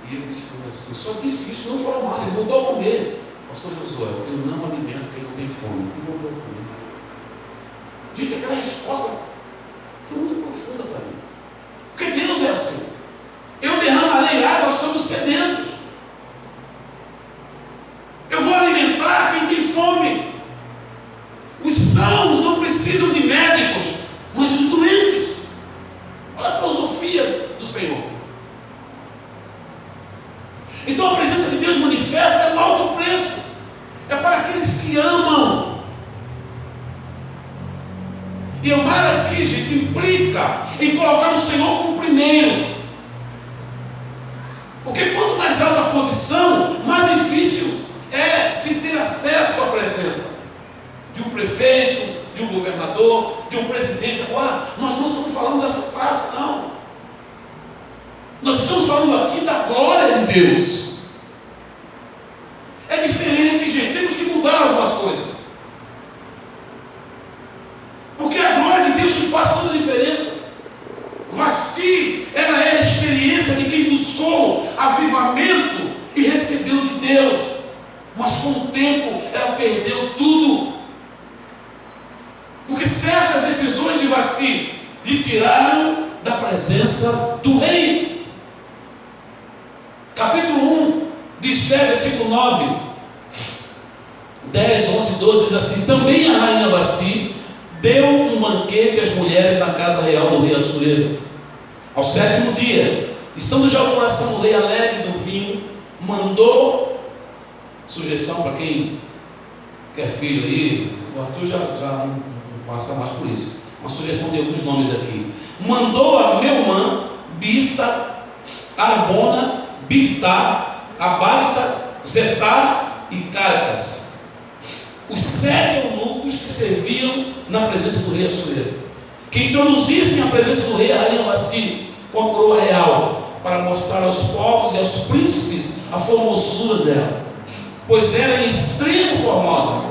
E ele disse para mim assim, só disse isso, não falou mal, ele voltou a comer. Pastor Josué, eu não alimento quem não tem fome. E voltou a comer. Gente, aquela resposta foi muito profunda para mim. Porque Deus é assim. Eu derramarei água sobre os sedentos. Eu vou alimentar quem tem fome. Os sãos não precisam de médicos, mas os doentes. Olha a filosofia do Senhor. Então a presença de Deus manifesta é um alto preço. É para aqueles que amam. E amar aqui, gente, implica em colocar o Senhor como primeiro. Porque quanto mais alta a posição, mais difícil é se ter acesso à presença de um prefeito, de um governador, de um presidente. Agora, nós não estamos falando dessa classe, não. Nós estamos falando aqui da glória de Deus. É diferente, gente. Temos que mudar algumas coisas. Porque é a glória de Deus que faz toda a diferença. Vasti, ela é a experiência de quem buscou avivamento e recebeu de Deus. Mas com o tempo ela perdeu tudo. Porque certas decisões de Vasti lhe tiraram da presença do rei. Capítulo 1 de Esther, versículo 9, 10, 11 e 12 diz assim: também a rainha Vasti deu um banquete às mulheres na casa real do rei Assuero. Ao 7º dia, estando já o coração do rei alegre do vinho, mandou, sugestão para quem quer filho aí, o Arthur já não passa mais por isso, uma sugestão de alguns nomes aqui. Mandou a Meumã, Bista, Arbona, Bigtá, Abagta, Zetar e Carcas, os 7 eunucos que serviam na presença do rei Assuero, que introduzissem a presença do rei a rainha Vasti com a coroa real, para mostrar aos povos e aos príncipes a formosura dela, pois era em extremo formosa.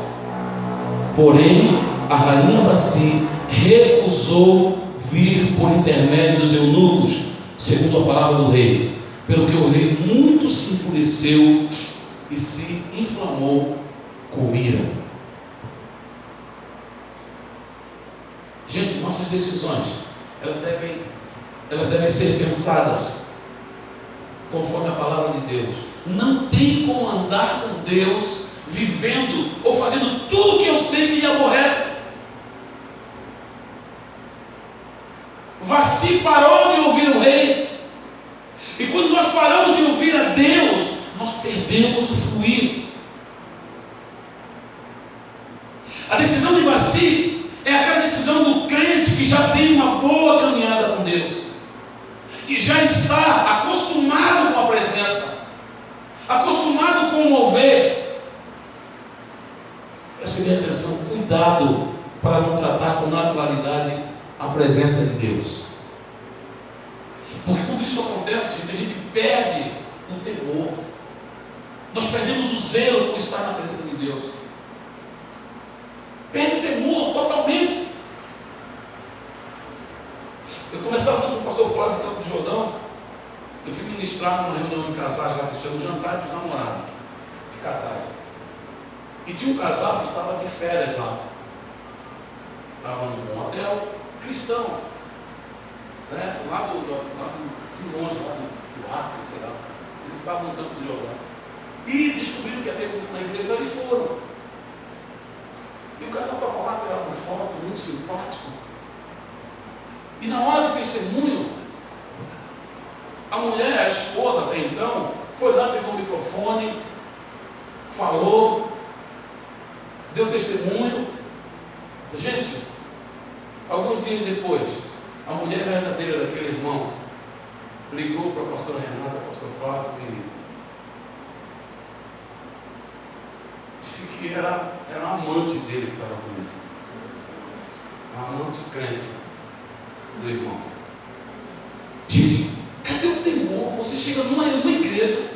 Porém, a rainha Vasti recusou vir por intermédio dos eunucos, segundo a palavra do rei, pelo que o rei muito se enfureceu e se inflamou com ira. Gente, nossas decisões, elas devem ser pensadas conforme a palavra de Deus. Não tem como andar com Deus vivendo ou fazendo tudo que eu sei que lhe aborrece. Vasti parou de ouvir o rei. E quando nós paramos de ouvir a Deus, nós perdemos o fluir. A decisão de Vasti é aquela decisão do crente que já tem uma boa caminhada com Deus, e já está acostumado com a presença, acostumado com o mover, preste bem atenção, cuidado para não tratar com naturalidade a presença de Deus. Porque quando isso acontece, a gente perde o temor. Nós perdemos o zelo por estar na presença de Deus. Perde o temor totalmente. Eu conversava com o pastor Flávio do Campo de Jordão. Eu fui ministrar numa reunião de casais lá, que se chama o Jantar dos Namorados, de casais. E tinha um casal que estava de férias lá. Estava num hotel cristão, né? lá de longe, lá do Acre, sei lá. Eles estavam no Campo de Jordão. E descobriram que ia ter culto na igreja, e foram. E o casal estava lá, tirando foto, muito simpático. E na hora do testemunho, a mulher, a esposa até então, foi lá, pegou o microfone, falou, deu testemunho. Gente, alguns dias depois, a mulher verdadeira daquele irmão ligou para a pastora Renata, o pastor Flávio, e disse que era a amante dele que estava comigo. A amante crente do irmão. Gente, cadê o temor? Você chega numa igreja,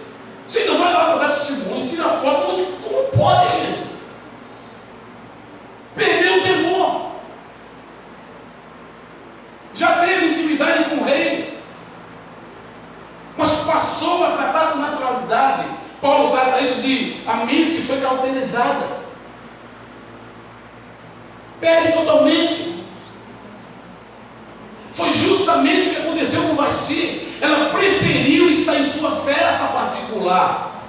você ainda vai lá para dar testemunho, tira foto, como pode, gente? Perdeu o temor. Já teve intimidade com o rei, mas passou a tratar com naturalidade. Paulo trata isso de a mente foi cauterizada. Perde totalmente. Foi justamente o que aconteceu com Vasti. Ela preferiu estar em sua festa particular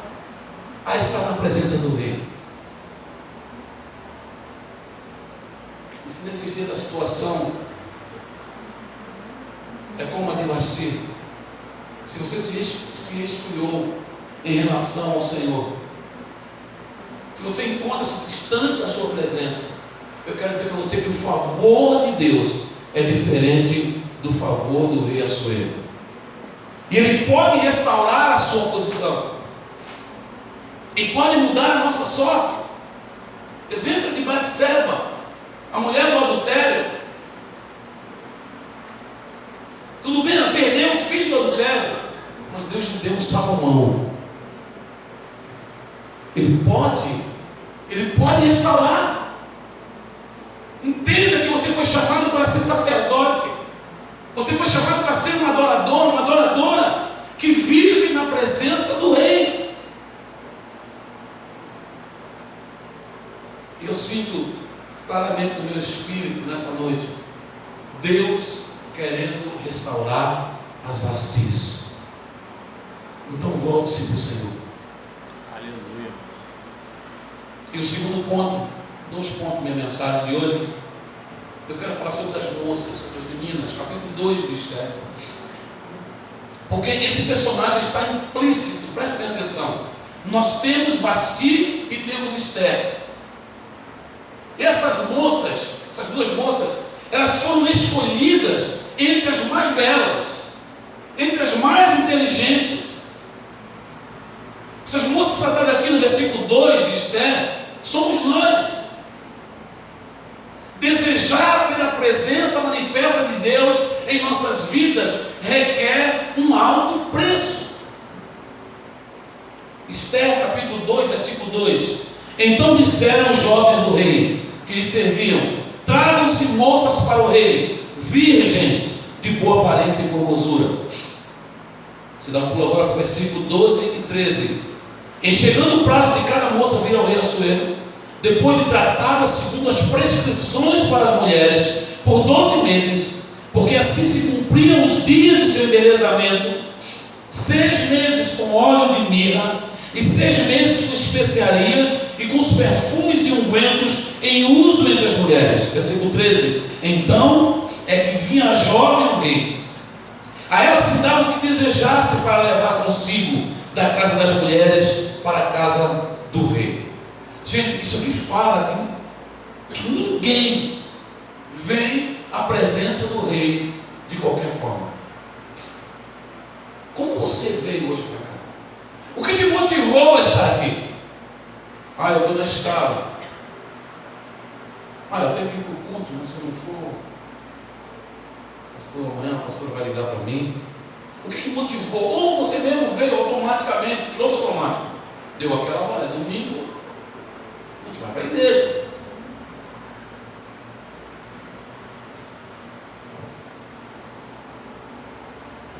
a estar na presença do rei. E se nesses dias a situação é como a de Vasti, se você se esfriou em relação ao Senhor, se você encontra-se distante da sua presença, eu quero dizer para você que o favor de Deus é diferente do favor do rei Assuero. E ele pode restaurar a sua posição, e pode mudar a nossa sorte. Exemplo de Batseba, a mulher do adultério. Tudo bem, ela perdeu o filho do adultério, mas Deus lhe deu um Salomão. Ele pode restaurar. Entenda que você foi chamado para ser sacerdote. Você foi chamado para ser um adorador, uma adoradora que vive na presença do rei. E eu sinto claramente no meu espírito nessa noite Deus querendo restaurar as Vastis. Então volte-se para o Senhor. Aleluia. E o segundo ponto, 2 pontos minha mensagem de hoje, eu quero falar sobre as moças, sobre as meninas, capítulo 2 de Esther. Porque esse personagem está implícito, preste bem atenção. Nós temos Vasti e temos Esther. E essas moças, essas 2 moças, elas foram escolhidas entre as mais belas, entre as mais inteligentes. Essas moças tratadas aqui no versículo 2 de Esther, somos nós. Desejar ter a presença manifesta de Deus em nossas vidas requer um alto preço. Esther capítulo 2, versículo 2. Então disseram os jovens do rei que lhe serviam: tragam-se moças para o rei, virgens de boa aparência e formosura. Se dá um pulo agora para o versículo 12 e 13. Em chegando o prazo de cada moça vir ao rei Assuero, depois de tratada segundo as prescrições para as mulheres, por 12 meses, porque assim se cumpriam os dias de seu embelezamento, 6 meses com óleo de mirra, e 6 meses com especiarias e com os perfumes e ungüentos em uso entre as mulheres. Versículo 13. Então é que vinha a jovem rei. A ela se dava o que desejasse para levar consigo da casa das mulheres para a casa do rei. Gente, isso aqui fala que ninguém vem a presença do Rei de qualquer forma. Como você veio hoje para cá? O que te motivou a estar aqui? Eu estou na escala. Eu tenho que ir para o culto, mas se eu não for, pastor, amanhã o pastor vai ligar para mim. O que motivou? Ou você mesmo veio automaticamente, piloto automático. Deu aquela hora, é domingo, a gente vai para a igreja.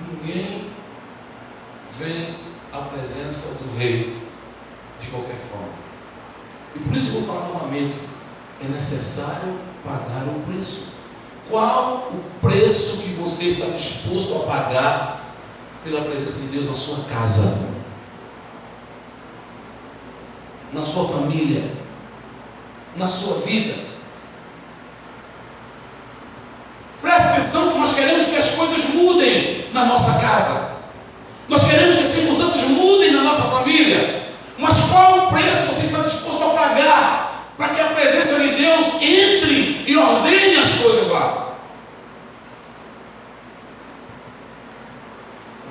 Ninguém vem à presença do Rei de qualquer forma. E por isso eu vou falar novamente, é necessário pagar o preço. Qual o preço que você está disposto a pagar pela presença de Deus na sua casa, na sua família, na sua vida? Presta atenção que nós queremos que as coisas mudem na nossa casa, nós queremos que as circunstâncias mudem na nossa família, mas qual o preço você está disposto a pagar para que a presença de Deus entre e ordene as coisas lá?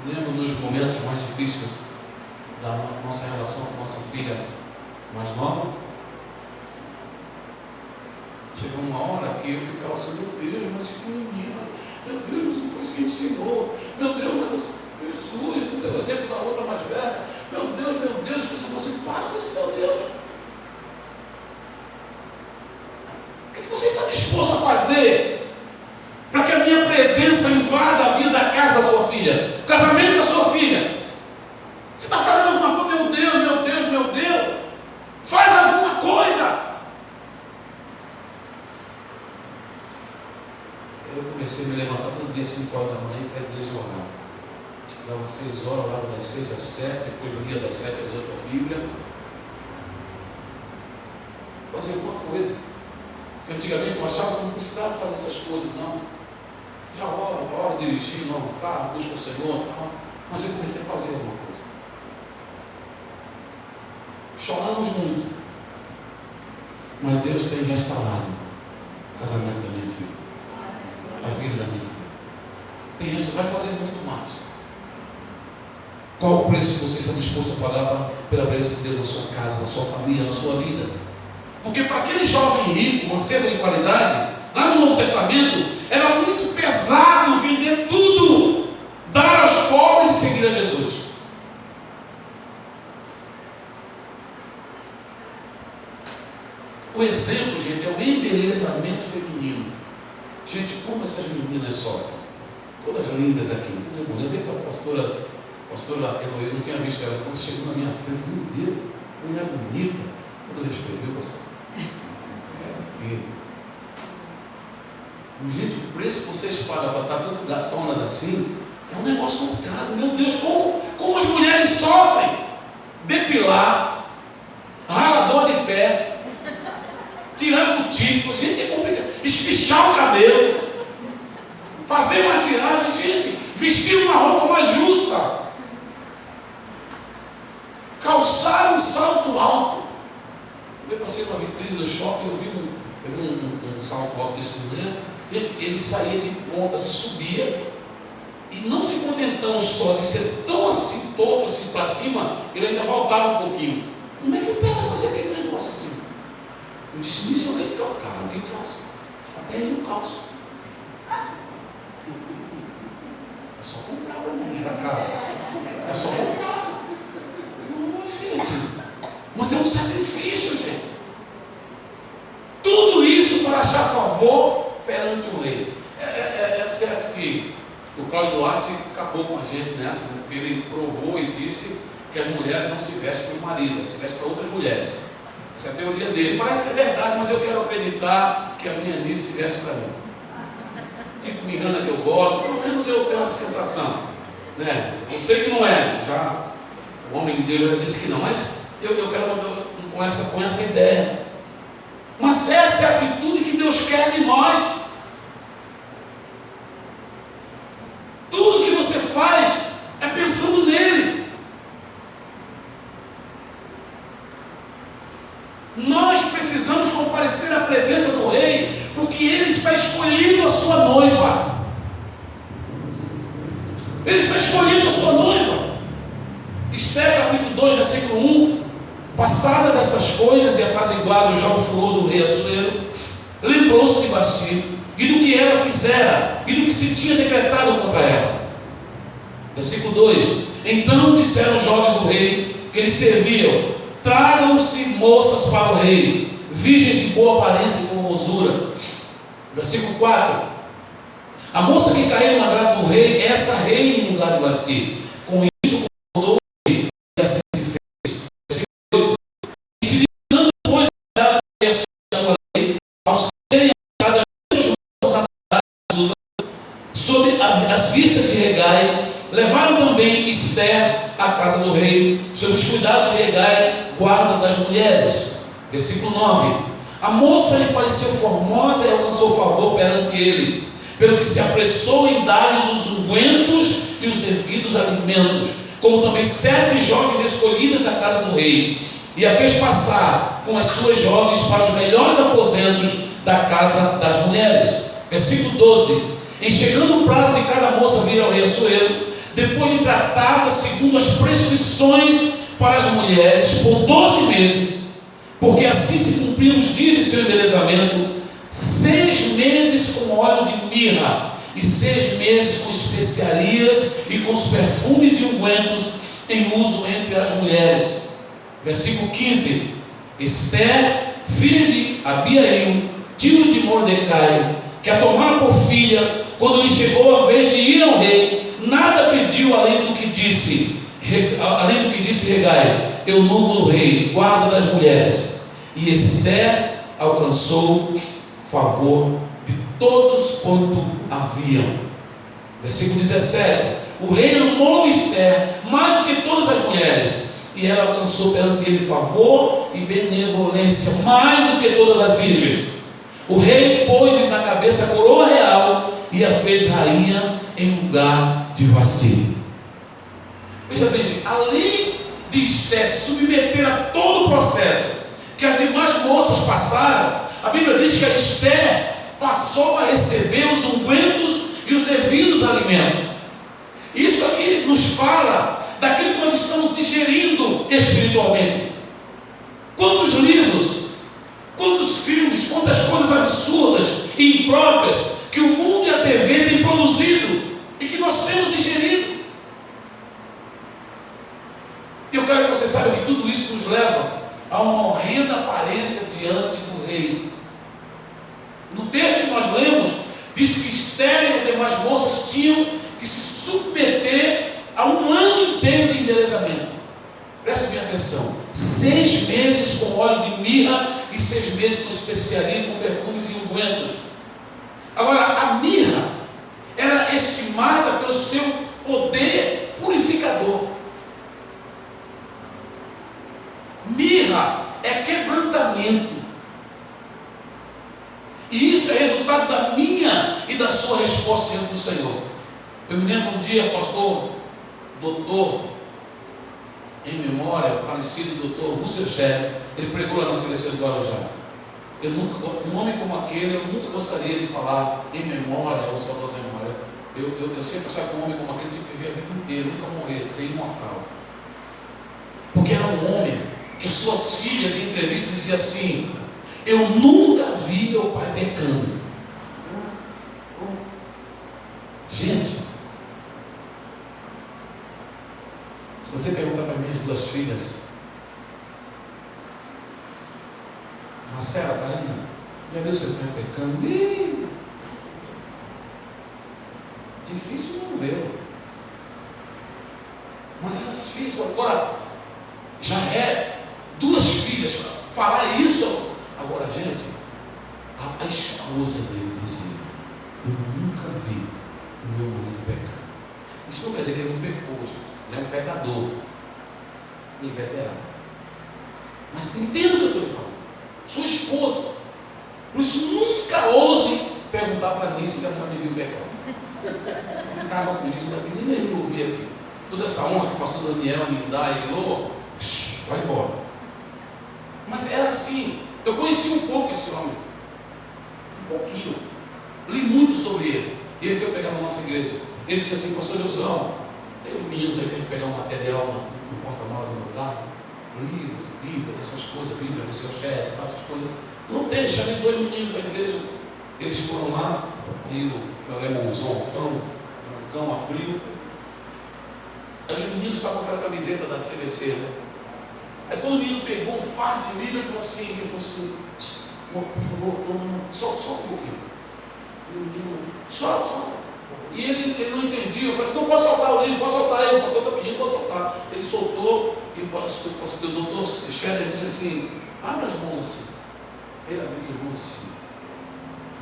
Eu lembro nos momentos mais difíceis da nossa relação com nossa filha mais nova. Chegou uma hora que eu ficava assim, meu Deus, mas que menina, meu Deus, não foi isso que ensinou, meu Deus, mas Jesus, não deu o exemplo da outra mais velha, meu Deus, você falou assim, para com esse meu Deus. O que você está disposto a fazer para que a minha presença invada a vida da casa da sua filha, o casamento da sua filha? Você está fazendo alguma coisa? Meu Deus, faz alguma coisa. Eu comecei a me levantar todo dia 5 horas da manhã para a igreja orar. Dava 6 horas, orava das 6 às 7, depois lia das 7 às 8 a Bíblia. Fazia alguma coisa. Porque antigamente eu achava que não precisava fazer essas coisas, não. Já oro dirigindo, no carro, busco o Senhor, tal. Mas eu comecei a fazer alguma coisa. Choramos muito. Mas Deus tem restaurado o casamento da minha filha, a vida da minha filha. Deus vai fazer muito mais. Qual o preço que você está disposto a pagar pela presença de Deus na sua casa, na sua família, na sua vida? Porque para aquele jovem rico, mancebo de qualidade, lá no Novo Testamento, era muito pesado vender tudo, dar aos pobres e seguir a Jesus. O exemplo, gente, é o embelezamento feminino. Gente, como essas meninas sofrem. Todas lindas aqui. Eu lembro que a pastora Heloísa, não tinha visto ela, quando chegou na minha frente, meu Deus, mulher bonita. Todo respeito, viu, pastor? Gente, o preço que vocês pagam para estar tudo gatonas assim, é um negócio complicado. Meu Deus, como as mulheres sofrem. Depilar, ralador de pé, tirar cutícula, gente, é complicado. Espichar o cabelo, fazer maquiagem, gente, vestir uma roupa mais justa, calçar um salto alto. Eu passei na vitrine do shopping, eu vi um salto alto desse mulher, ele saía de ponta, se subia, e não se contentando só de ser tão assim, todo assim para cima, ele ainda voltava um pouquinho. Como é que eu pego fazer aquele negócio assim? Eu disse, nisso eu nem calço, cara, eu nem calço. Até aí eu calço. É só comprar para mim, pra cá. É só comprar. Não, gente. Mas é um sacrifício, gente. Tudo isso para achar favor perante o rei. É certo que o Cláudio Duarte acabou com a gente nessa, porque ele provou e disse que as mulheres não se vestem para os maridos, se vestem para outras mulheres. Essa é a teoria dele. Parece que é verdade, mas eu quero acreditar que a minha Nice se veste para mim. Tipo Miranda que eu gosto, pelo menos eu tenho essa sensação. Né? Eu sei que não é, já o homem de Deus já disse que não, mas eu quero com essa ideia. Mas essa é a atitude que Deus quer de nós. Tudo que você faz é pensando nele. Nós precisamos comparecer à presença do Rei, porque Ele está escolhendo a sua Ele está escolhendo a sua noiva. Esther capítulo 2, versículo 1. Passadas estas coisas e apaziguado já o furor do rei Assuero, lembrou-se de Vasti e do que ela fizera e do que se tinha decretado contra ela. Versículo 2. Então disseram os jovens do rei que lhe serviam: tragam-se moças para o rei, virgens de boa aparência e formosura. Versículo 4. A moça que caiu no agrado do rei, essa reina em lugar de Vasti. Com isso concordou o rei, e assim se fez. Versículo 8. E se dando depois de a sua lei, ao serem atadas as moças na cidade, sob as vistas de Hegai, levaram também Esther à casa do rei, sob os cuidados de Hegai, guarda das mulheres. Versículo 9. A moça lhe pareceu formosa e alcançou favor perante ele, pelo que se apressou em dar-lhes os ungüentos e os devidos alimentos, como também 7 jovens escolhidas da casa do rei, e a fez passar com as suas jovens para os melhores aposentos da casa das mulheres. Versículo 12. Em chegando o prazo de cada moça vir ao rei Assuero, depois de tratada segundo as prescrições para as mulheres por 12 meses, porque assim se cumpriam os dias de seu embelezamento, 6 meses com óleo de mirra e 6 meses com especiarias e com os perfumes e ungüentos em uso entre as mulheres. Versículo 15. Esther, filha de Abiail, tio de Mordecai, que a tomara por filha, quando lhe chegou a vez de ir ao rei, nada pediu além do que disse Hegai, eunuco do rei, guarda das mulheres. E Esther alcançou favor de todos quanto haviam. Versículo 17. O rei amou Esther mais do que todas as mulheres, e ela alcançou perante ele favor e benevolência mais do que todas as virgens. O rei pôs-lhe na cabeça a coroa real e a fez rainha em lugar de Vasti. Veja bem, gente, além de Esther se submeter a todo o processo que as demais moças passaram, a Bíblia diz que a Esther passou a receber os ungüentos e os devidos alimentos. Isso aqui nos fala daquilo que nós estamos digerindo espiritualmente. Quantos livros, quantos filmes, quantas coisas absurdas e impróprias que o mundo e a TV têm produzido e que nós temos digerido. E eu quero que você saiba que tudo isso nos leva a uma horrenda aparência diante do rei. No texto que nós lemos, diz que Esther e as demais moças tinham que se submeter a um ano inteiro de embelezamento. Preste bem atenção: 6 meses com óleo de mirra e 6 meses com especiaria, com perfumes e ungüentos. Agora, a mirra era estimada pelo seu poder purificador. Mirra é quebrantamento. E isso é resultado da minha e da sua resposta diante do Senhor. Eu me lembro um dia, pastor, doutor, em memória, falecido doutor Russell Shedd, ele pregou lá na nossa igreja do Guarujá. Um homem como aquele, eu nunca gostaria de falar em memória ou saudosa memória. Eu sempre achava que um homem como aquele tinha que viver a vida inteira, nunca morrer, ser imortal. Porque era um homem que as suas filhas em entrevista diziam assim: eu nunca vi meu pai pecando. Gente, se você perguntar para minhas 2 filhas, Marcela, Karina, já viu seu pai pecando? Difícil não ver. Mas essas filhas, agora, já é 2 filhas falar isso. Agora, gente, a esposa dele dizia: eu nunca vi o meu marido pecar. Isso não quer dizer que ele não pecou, gente. Ele é um pecador, inveterado. Mas entenda o que eu estou falando. Sua esposa. Por isso, nunca ouse perguntar para mim se ela já me viu pecar. Acaba com isso, nem me ouvir aqui. Toda essa honra que o pastor Daniel me dá e Elô, vai embora. Mas era assim. Eu conheci um pouco esse homem. Um pouquinho. Li muito sobre ele. Ele foi pegar na nossa igreja. Ele disse assim: pastor Josué, tem uns meninos aí para a gente pegar um material no porta-malas do meu carro, livros, bíblias, essas coisas, bíblia no seu chefe, essas coisas. Não tem, chamei 2 meninos da igreja. Eles foram lá, e o alemãozão, o cão abriu. Aí os meninos estavam com aquela camiseta da CVC, né? Aí quando o menino pegou um fardo de livro, ele falou assim, por favor, só um pouquinho. E o menino, só. E ele não entendia. Eu falei assim: não posso soltar o livro, pode soltar ele, o pastor está pedindo, pode soltar. Ele soltou, e o doutor Scheller disse assim: abre as mãos assim. Ele abriu as mãos assim.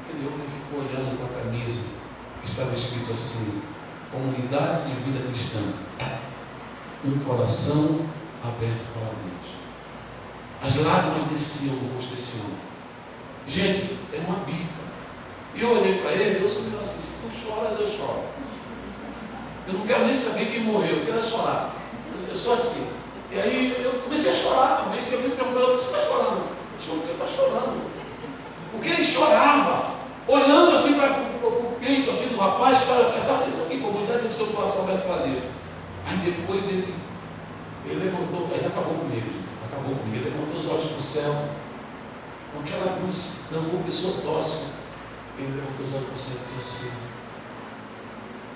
Aquele homem ficou olhando para a camisa que estava escrito assim: Comunidade de Vida Cristã, um coração aberto para Deus. As lágrimas desciam no rosto desse homem. Gente, é uma bica. E eu olhei para ele, eu só me assim: se tu choras, eu choro. Eu não quero nem saber quem morreu, eu quero chorar. Eu sou assim. E aí eu comecei a chorar também. Você me perguntou: você está chorando? Eu choro porque ele está chorando. Porque ele chorava, olhando assim para o peito assim, do rapaz que estava pensando: isso aqui, comunidade do seu coração aberto para Deus. Aí depois ele levantou, aí acabou comigo, ele levantou os olhos para o céu, com aquela luz, uma pessoa tóxica. Ele levantou os olhos para o céu e disse assim: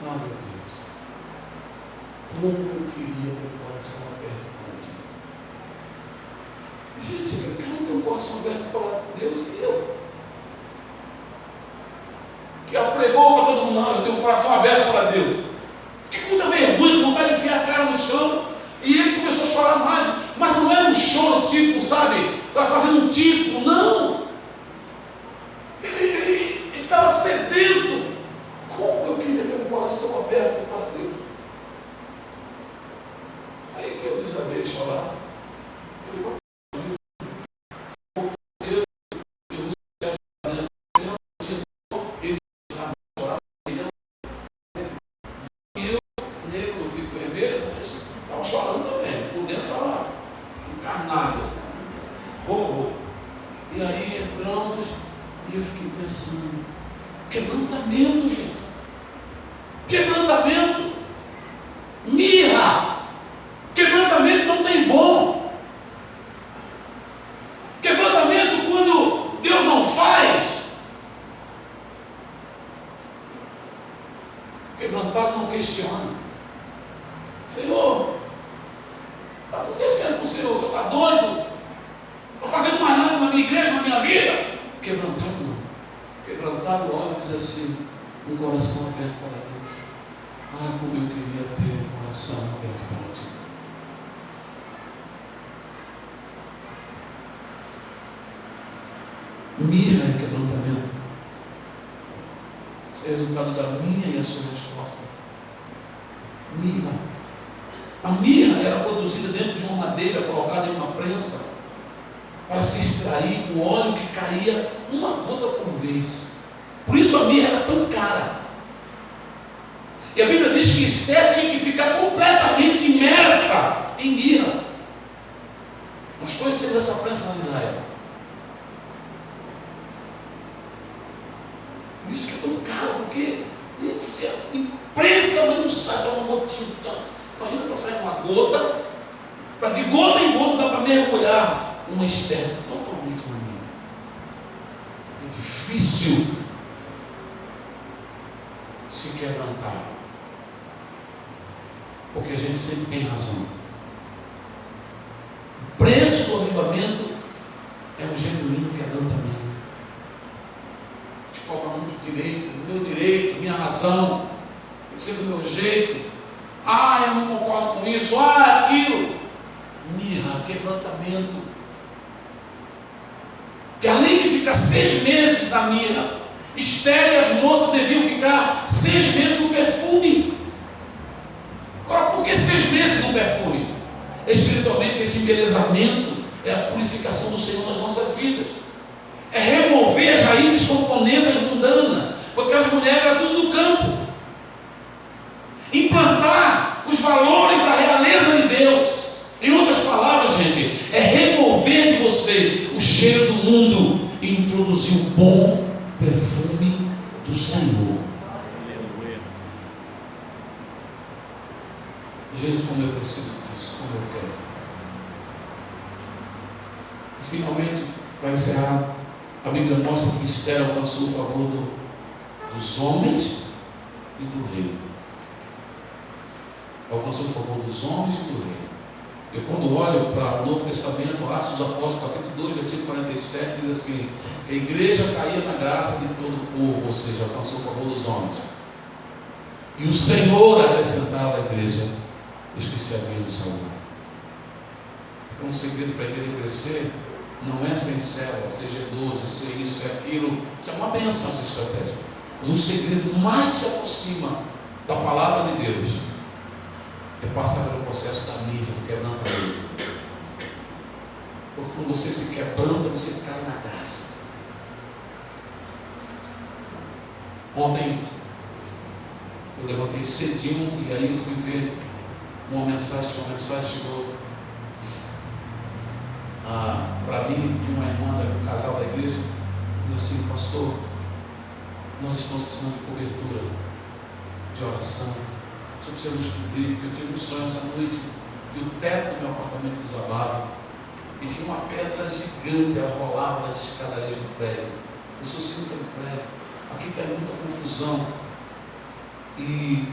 ah, meu Deus, como eu queria ter o coração aberto para Ti. Gente, você quer ter o coração aberto para Deus? E eu? Que ela pregou para todo mundo: não, eu tenho o coração aberto para Deus. Fiquei com muita vergonha, com vontade de enfiar a cara no chão. E ele começou a chorar mais, mas não era um choro tipo, sabe, estava fazendo um tipo, não. Ele estava sedento. Como eu queria ter um coração aberto para Deus. Aí que eu desabei de chorar. E aí entramos e eu fiquei pensando: quebrantamento, gente. Quebrantamento. Mirra. Quebrantamento não tem bom. Quebrantamento quando Deus não faz. Quebrantado não questiona. Senhor, está acontecendo com o Senhor? O Senhor está doido? Estou fazendo mais nada na minha igreja, na minha vida? Quebrantado não. Quebrantado olha e diz assim: um coração aberto para Deus. Ah, como eu queria ter um coração aberto para Ti. Mirra é quebrantamento. Isso é resultado da minha e a sua resposta. Mirra. A mirra era produzida dentro de uma madeira, colocada em uma prensa, para se extrair o óleo que caía uma gota por vez. Por isso a mirra era tão cara. E a Bíblia diz que Esther tinha que ficar completamente imersa em mirra. Nós conhecemos essa prensa lá em Israel. Por isso que é tão caro, porque prensa, mas não sai, sai uma gotinha. Imagina para sair uma gota, para de gota em gota dá para mergulhar uma Esther totalmente na minha. É difícil se quebrantar, porque a gente sempre tem razão. O preço do avivamento é um genuíno quebrantamento. Te cobra muito direito, meu direito, minha razão, tem que ser do meu jeito. Ah, eu não concordo com isso, aquilo. Mirra, quebrantamento. Que além de ficar 6 meses na mirra, Esther e as moças deviam ficar 6 meses no perfume. Agora, por que 6 meses no perfume? Espiritualmente, esse embelezamento é a purificação do Senhor nas nossas vidas. É remover as raízes camponesas mundanas, porque as mulheres eram tudo do campo. Implantar os valores da realeza de Deus. Em outras palavras, gente, é remover de você o cheiro do mundo e introduzir o bom perfume do Senhor. do jeito como eu preciso disso, como eu quero. E finalmente, para encerrar, a Bíblia mostra que Esther alcançou o favor dos homens e do rei. Alcançou o favor dos homens e do rei. Eu, quando olho para o Novo Testamento, Atos dos Apóstolos, capítulo 2, versículo 47, diz assim: a igreja caía na graça de todo o povo, ou seja, alcançou o favor dos homens. E o Senhor acrescentava à igreja os que se haviam de salvar. Então, um segredo para a igreja crescer não é ser célula, ser G12, ser isso, ser aquilo. Isso é uma benção, essa estratégia. Mas um segredo mais que se aproxima da palavra de Deus é passar pelo processo da mirra, do quebrantamento. Porque quando você se quebranta, você cai na graça. Ontem eu levantei cedinho e aí eu fui ver uma mensagem chegou para mim, de uma irmã, um casal da igreja, diz assim: pastor, nós estamos precisando de cobertura, de oração. Só precisa nos cobrir, porque eu tive um sonho essa noite que o teto do meu apartamento desabava e tinha uma pedra gigante, ela rolava nas escadarias do prédio. Eu sou síndica do prédio, aqui tem muita confusão e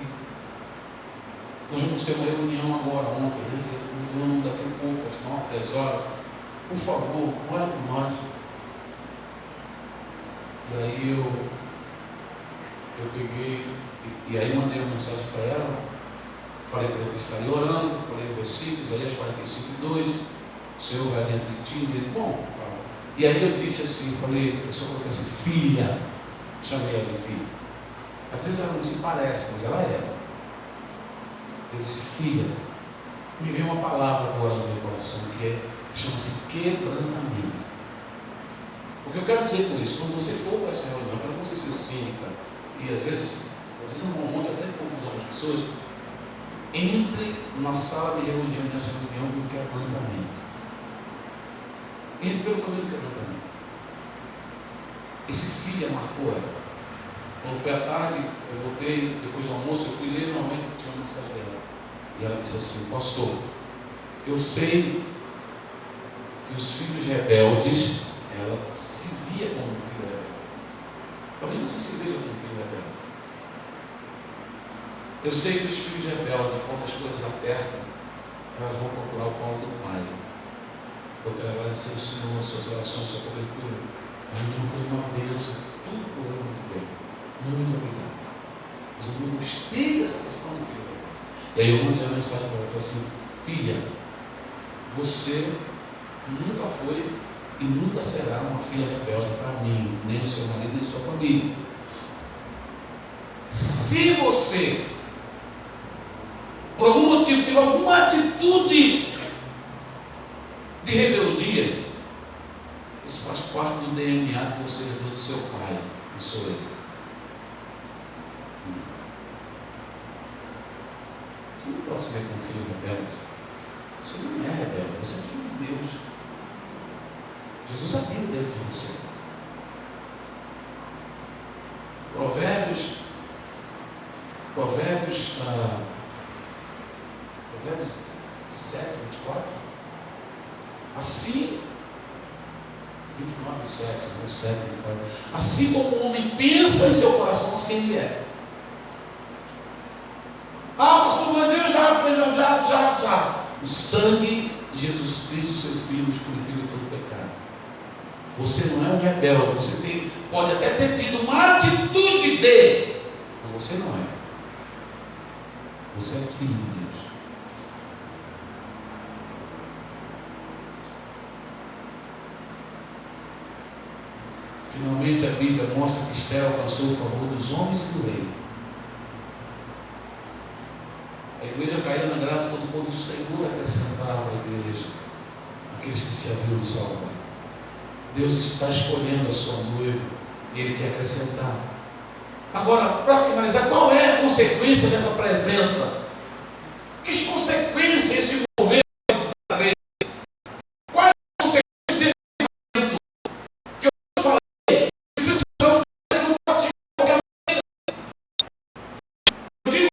nós vamos ter uma reunião agora, ontem, né? Reunião daqui a pouco, às 9, 10 horas. Por favor, olha por nós. E aí eu peguei, e aí mandei uma mensagem para ela, falei para ela que estaria orando, falei versículos, Isaías 45:2, o Senhor vai dentro de ti, e ele, bom, e aí eu disse assim, falei, eu só coloquei assim, filha, chamei ela de filha. Às vezes ela não se parece, mas ela é. Eu disse: filha, me veio uma palavra agora no meu coração, que chama-se quebrantamento. O que eu quero dizer com isso? Quando você for para essa reunião, para você ser cínica, e às vezes é um monte até de confusão das pessoas, entre na sala de reunião, nessa reunião, do quebrantamento. Entre pelo caminho do quebrantamento. Esse filho marcou ela. Quando foi à tarde, eu voltei, depois do almoço, eu fui ler, normalmente eu tinha uma mensagem dela. E ela disse assim: pastor, eu sei que os filhos rebeldes, ela se via como um filho rebelde. Talvez você se veja como um filho rebelde. Eu sei que os filhos rebeldes, quando as coisas apertam, elas vão procurar o colo do pai. Eu quero agradecer ao Senhor, suas orações, sua cobertura. A reunião foi uma bênção, tudo correu muito bem. Muito obrigado. Mas eu não gostei dessa questão do filho. E aí eu mandei uma mensagem para ela, falei assim: filha, você nunca foi e nunca será uma filha rebelde para mim, nem o seu marido, nem a sua família. Se você, por algum motivo, teve alguma atitude de rebeldia, isso faz parte do DNA que você herdou do seu pai, que sou eu. Você não pode se ver como filho rebelde. Você não é rebelde, você é filho de Deus. Jesus sabia dentro de você. Provérbios 7, 24. Assim, 29, 7, 7, 24. Assim como o homem pensa em seu coração, assim ele é. Ah, pastor, mas eu já. O sangue de Jesus Cristo, seu Filho, nos purifica de todo pecado. Você não é um rebelde, você pode até ter tido uma atitude de, mas você não é. Você é filho de Deus. Finalmente a Bíblia mostra que Esther alcançou o favor dos homens e do rei. A igreja caía na graça quando o povo do Senhor acrescentava à igreja aqueles que se haviam de salvar. Deus está escolhendo a sua noiva e Ele quer acrescentar. Agora, para finalizar, qual é a consequência dessa presença? Que consequências esse mover trazer? Quais as consequências desse momento? Que eu falei, precisa ser um qualquer maneira. Eu digo,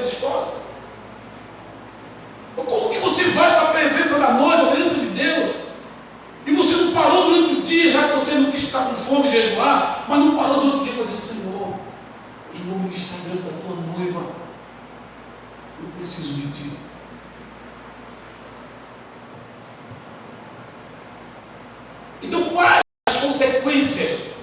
disposta. Como que você vai para a presença da noiva, a presença de Deus, e você não parou durante o dia, já que você não quis ficar com fome e jejuar, mas não parou durante o dia para dizer: Senhor, hoje eu vou ministrar diante da tua noiva, eu preciso de ti. Então, quais as consequências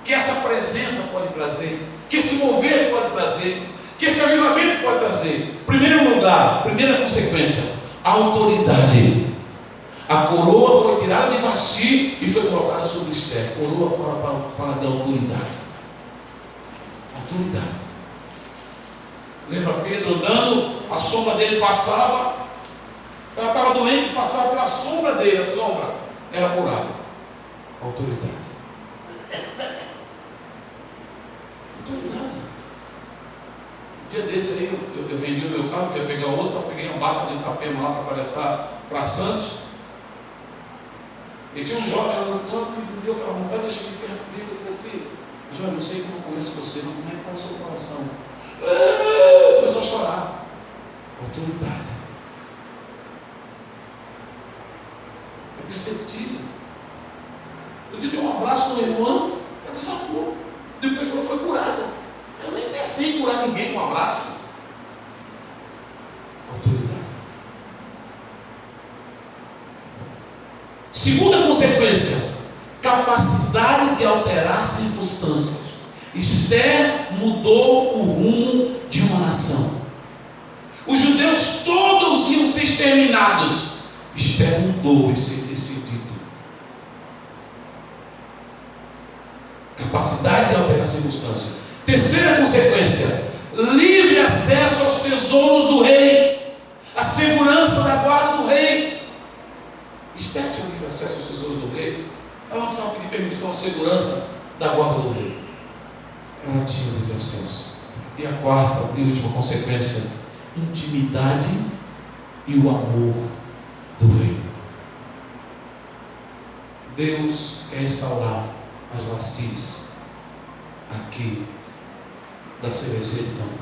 que essa presença pode trazer, que esse mover pode trazer, que esse avivamento pode trazer? Primeiro lugar, primeira consequência, a autoridade. A coroa foi tirada de Vasti e foi colocada sobre Esther. Coroa fala de autoridade. Autoridade. Lembra Pedro andando, a sombra dele passava, ela estava doente, passava pela sombra dele, a sombra era curada. Autoridade. Autoridade. Um dia desse aí, eu vendi o meu carro, eu ia pegar outro, eu peguei uma barca de Itapema lá para atravessar para Santos. E tinha um jovem lá no campo que me deu aquela vontade, eu cheguei perto dele, eu falei assim: jovem, não sei como eu conheço você, mas como é que está o seu coração? Começou a chorar. Autoridade. É perceptível. Eu te dei um abraço no irmão, ela desarmou. Depois foi curada. Eu nem pensei em curar ninguém com um abraço. Autoridade. Segunda consequência, capacidade de alterar circunstâncias. Esther mudou o rumo de uma nação. Os judeus todos iam ser exterminados. Esther mudou esse dito. Capacidade de alterar circunstâncias. Terceira consequência, livre acesso aos tesouros do rei, a segurança da guarda do rei. Esther tinha livre acesso aos tesouros do rei. Ela não precisava pedir permissão à segurança da guarda do rei. Ela tinha livre acesso. E a quarta e última consequência, intimidade e o amor do rei. Deus quer instaurar as Vastis aqui da CVC de Campo.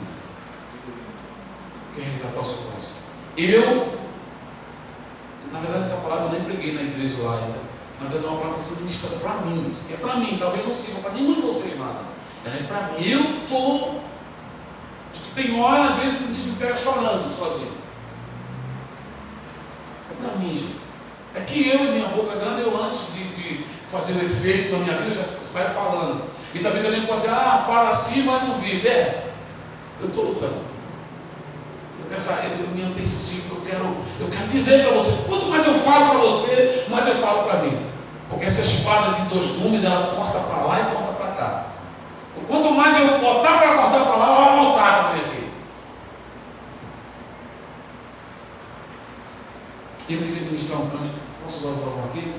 Quer resgatar o seu coração. Na verdade, essa palavra eu nem preguei na igreja lá ainda. Na verdade, é uma palavra que você ministra para mim. Isso aqui é para mim, talvez não sirva para nenhum de vocês nada. Ela é para mim. Eu estou. Tem hora, às vezes, o me pega chorando sozinho. É para mim, gente. É que eu e minha boca grande, eu antes de fazer o efeito na minha vida, eu já saio falando. E talvez eu nem possa dizer: fala assim, mas não vive. Eu estou lutando. Eu me antecipo, eu quero dizer para você. Quanto mais eu falo para você, mais eu falo para mim. Porque essa espada de dois gumes, ela corta para lá e corta para cá. Quanto mais eu botar para cortar para lá, ela vai voltar para mim aqui. Eu queria ministrar um cântico. Posso usar o violão aqui?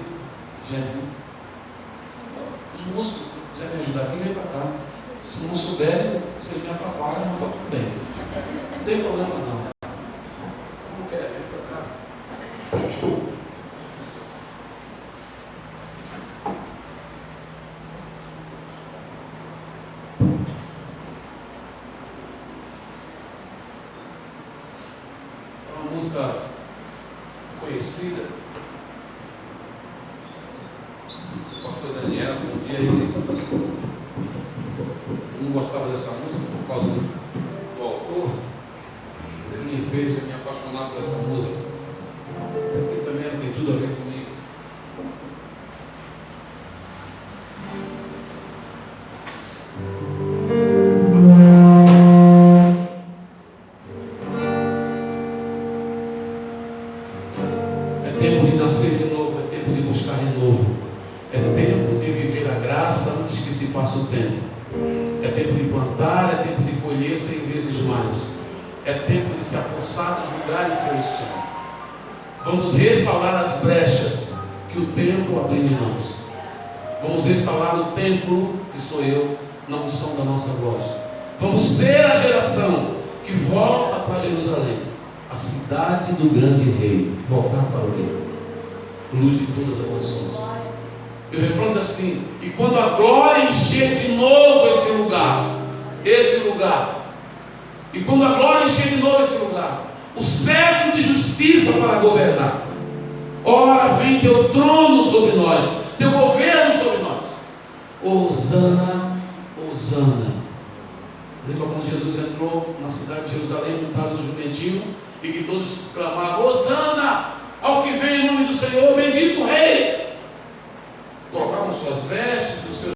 Gente, os músicos, se quiserem me ajudar aqui, vem para cá. Se não souberem, vocês me atrapalham, mas está tudo bem. Não tem problema não. Não quer, vem para cá. É uma música conhecida. O pastor Daniel, um dia ele não gostava dessa música por causa do autor. Ele me fez me apaixonar por essa música. E também ela tem tudo a ver comigo. É tempo de nascer de novo, é tempo de buscar de novo. É tempo de viver a graça antes que se passe o tempo. É tempo de plantar, é tempo de colher 100 vezes mais. É tempo de se apossar dos lugares celestiais. Vamos restaurar as brechas que o tempo abriu em nós. Vamos restaurar o templo, que sou eu, na unção da nossa voz. Vamos ser a geração que volta para Jerusalém, a cidade do grande rei. Voltar para o rei, luz de todas as nações. E o refrão diz assim: e quando a glória encher de novo esse lugar, E quando a glória encher de novo esse lugar, o cetro de justiça para governar. Ora, vem teu trono sobre nós, teu governo sobre nós. Hosana, Hosana. Lembra quando Jesus entrou na cidade de Jerusalém, montado no jumentinho, e que todos clamavam: Hosana ao que vem em nome do Senhor, bendito o Rei. Colocavam suas vestes, os seus